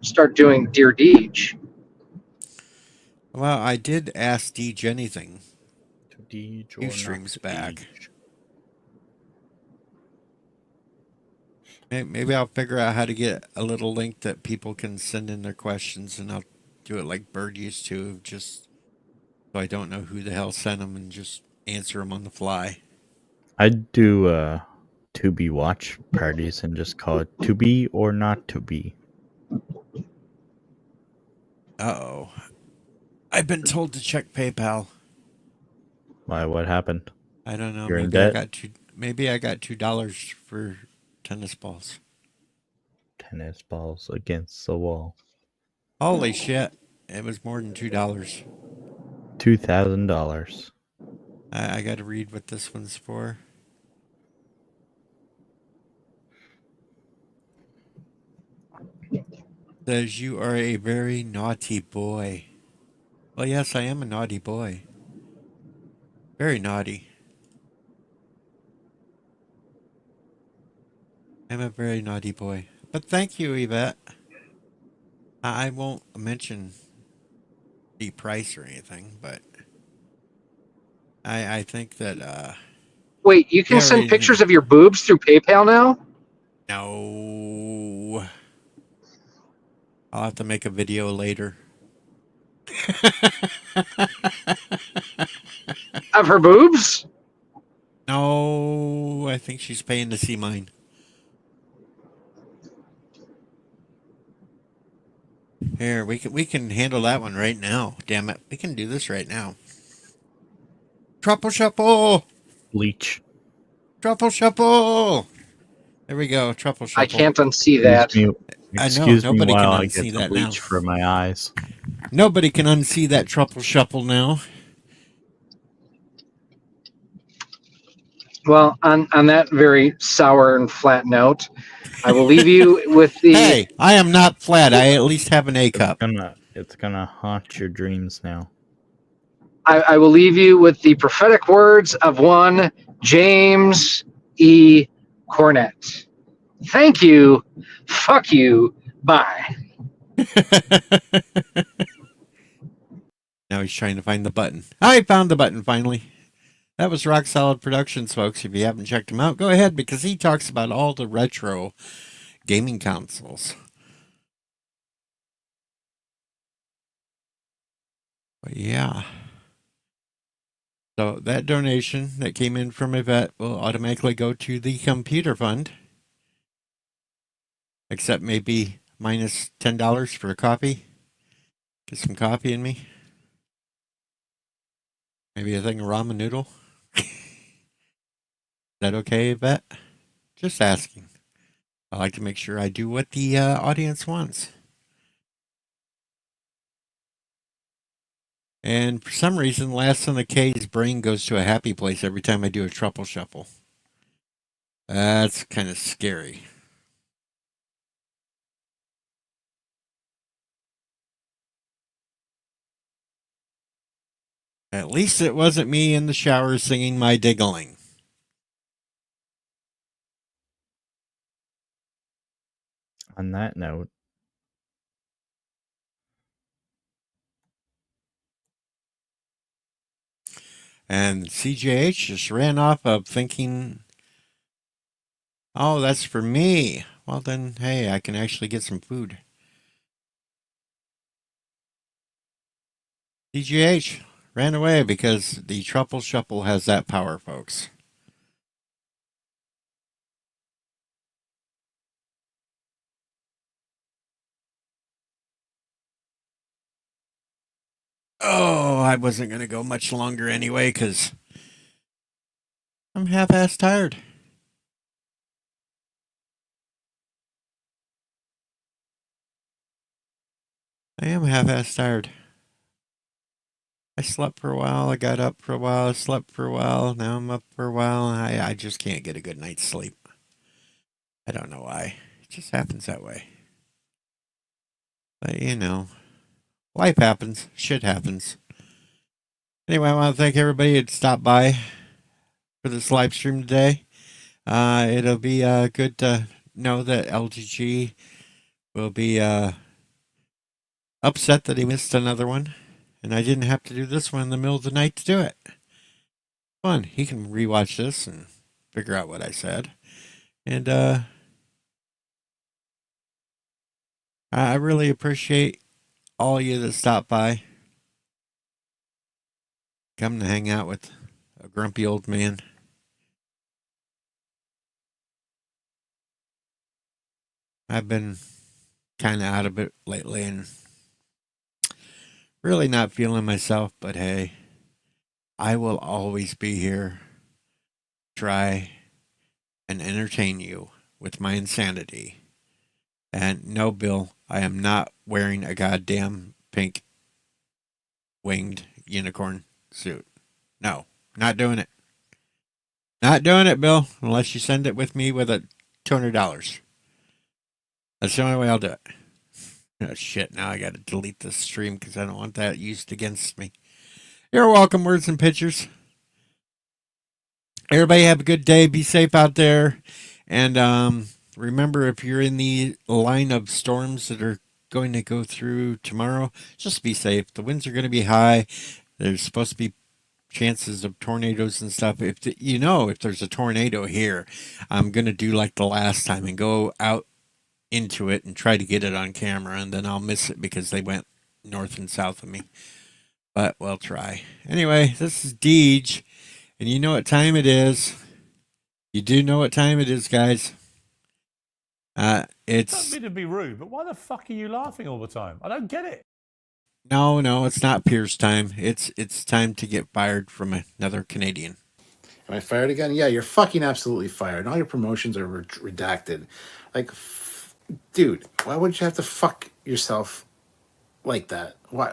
start doing Dear Deej.
Well, I did ask Deej anything
To Deej
a few
or not
streams
to
back.
Deej?
Maybe I'll figure out how to get a little link that people can send in their questions, and I'll do it like Bird used to, just so I don't know who the hell sent them and just answer them on the fly.
I'd do to be watch parties and just call it to be or not to be.
Uh-oh. I've been told to check PayPal.
Why? What happened?
I don't know.
You're in
Maybe I
debt?
got $2 for tennis balls.
Tennis balls against the wall.
Holy shit! It was more than $2.
$2,000.
I got to read what this one's for. Says you are a very naughty boy. Well, yes, I am a naughty boy. Very naughty. I'm a very naughty boy. But thank you, Yvette. I won't mention the price or anything, but I think that
Wait, you can send
Gary,
pictures of your boobs through PayPal now?
no, I'll have to make a video later.
Of her boobs?
No, I think she's paying to see mine. Here, we can handle that one right now. Damn it. We can do this right now. Truffle shuffle!
Bleach.
Truffle shuffle! There we go. Truffle
I
shuffle.
can't unsee that.
I know.
Excuse me
Nobody can
while I
unsee
get
that
some
now.
bleach for my eyes.
Nobody can unsee that truffle shuffle now.
Well, on that very sour and flat note, I will leave you with the.
Hey, I am not flat. I at least have an A cup.
It's gonna haunt your dreams now.
I will leave you with the prophetic words of one James E. Cornett. Thank you. Fuck you. Bye.
Now he's trying to find the button. I found the button finally. That was Rock Solid Productions, folks. If you haven't checked him out, go ahead because he talks about all the retro gaming consoles. But yeah. So that donation that came in from Yvette will automatically go to the computer fund. Except maybe minus $10 for a coffee. Get some coffee in me. Maybe a thing of ramen noodle. Is that okay, Yvette? Just asking. I like to make sure I do what the audience wants. And for some reason, Last on the K's brain goes to a happy place every time I do a truffle shuffle. That's kind of scary. At least it wasn't me in the shower singing my diggling.
On that note,
And CJH just ran off of thinking, oh, that's for me. Well, then, hey, I can actually get some food. CGH ran away because the truffle shuffle has that power, folks. Oh, I wasn't going to go much longer anyway because I'm half-ass tired. I am half-ass tired. I slept for a while. I got up for a while. I slept for a while. Now I'm up for a while. I just can't get a good night's sleep. I don't know why. It just happens that way. But, you know, life happens. Shit happens. Anyway, I want to thank everybody that stopped by for this live stream today. It'll be good to know that LGG will be upset that he missed another one. And I didn't have to do this one in the middle of the night to do it. Fun. He can rewatch this and figure out what I said. And I really appreciate all of you that stopped by. Come to hang out with a grumpy old man. I've been kind of out of it lately and really not feeling myself, but hey, I will always be here, try and entertain you with my insanity. And no, Bill, I am not wearing a goddamn pink winged unicorn suit. No, not doing it. Not doing it, Bill, unless you send it with me with a $200. That's the only way I'll do it. Oh, shit, now I got to delete this stream because I don't want that used against me. You're welcome, words and pictures. Everybody have a good day. Be safe out there. And remember, if you're in the line of storms that are going to go through tomorrow, just be safe. The winds are going to be high. There's supposed to be chances of tornadoes and stuff. If there's a tornado here, I'm going to do like the last time and go out into it and try to get it on camera, and then I'll miss it because they went north and south of me. But we'll try. Anyway, this is Deej, and you know what time it is. You do know what time it is, guys.
Don't
It's
mean to be rude, but why the fuck are you laughing all the time? I don't get it.
no, it's not Pierce time. It's time to get fired from another Canadian.
Am I fired again? Yeah, you're fucking absolutely fired. All your promotions are redacted. Like, dude, why would you have to fuck yourself like that? Why?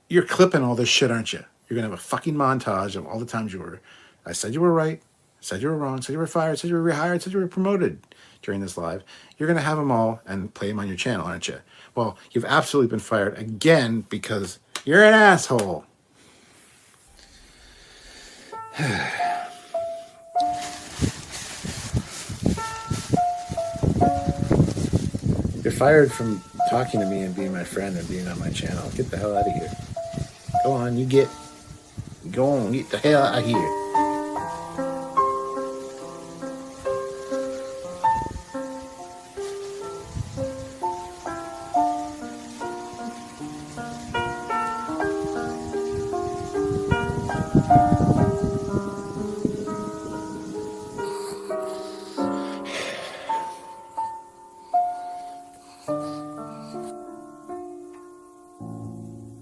You're clipping all this shit, aren't you? You're gonna have a fucking montage of all the times you were. I said you were right. Said you were wrong. Said you were fired. Said you were rehired. Said you were promoted during this live. You're gonna have them all and play them on your channel, aren't you? Well, you've absolutely been fired again because you're an asshole. You're fired from talking to me and being my friend and being on my channel. Get the hell out of here. Go on, go on, get the hell out of here.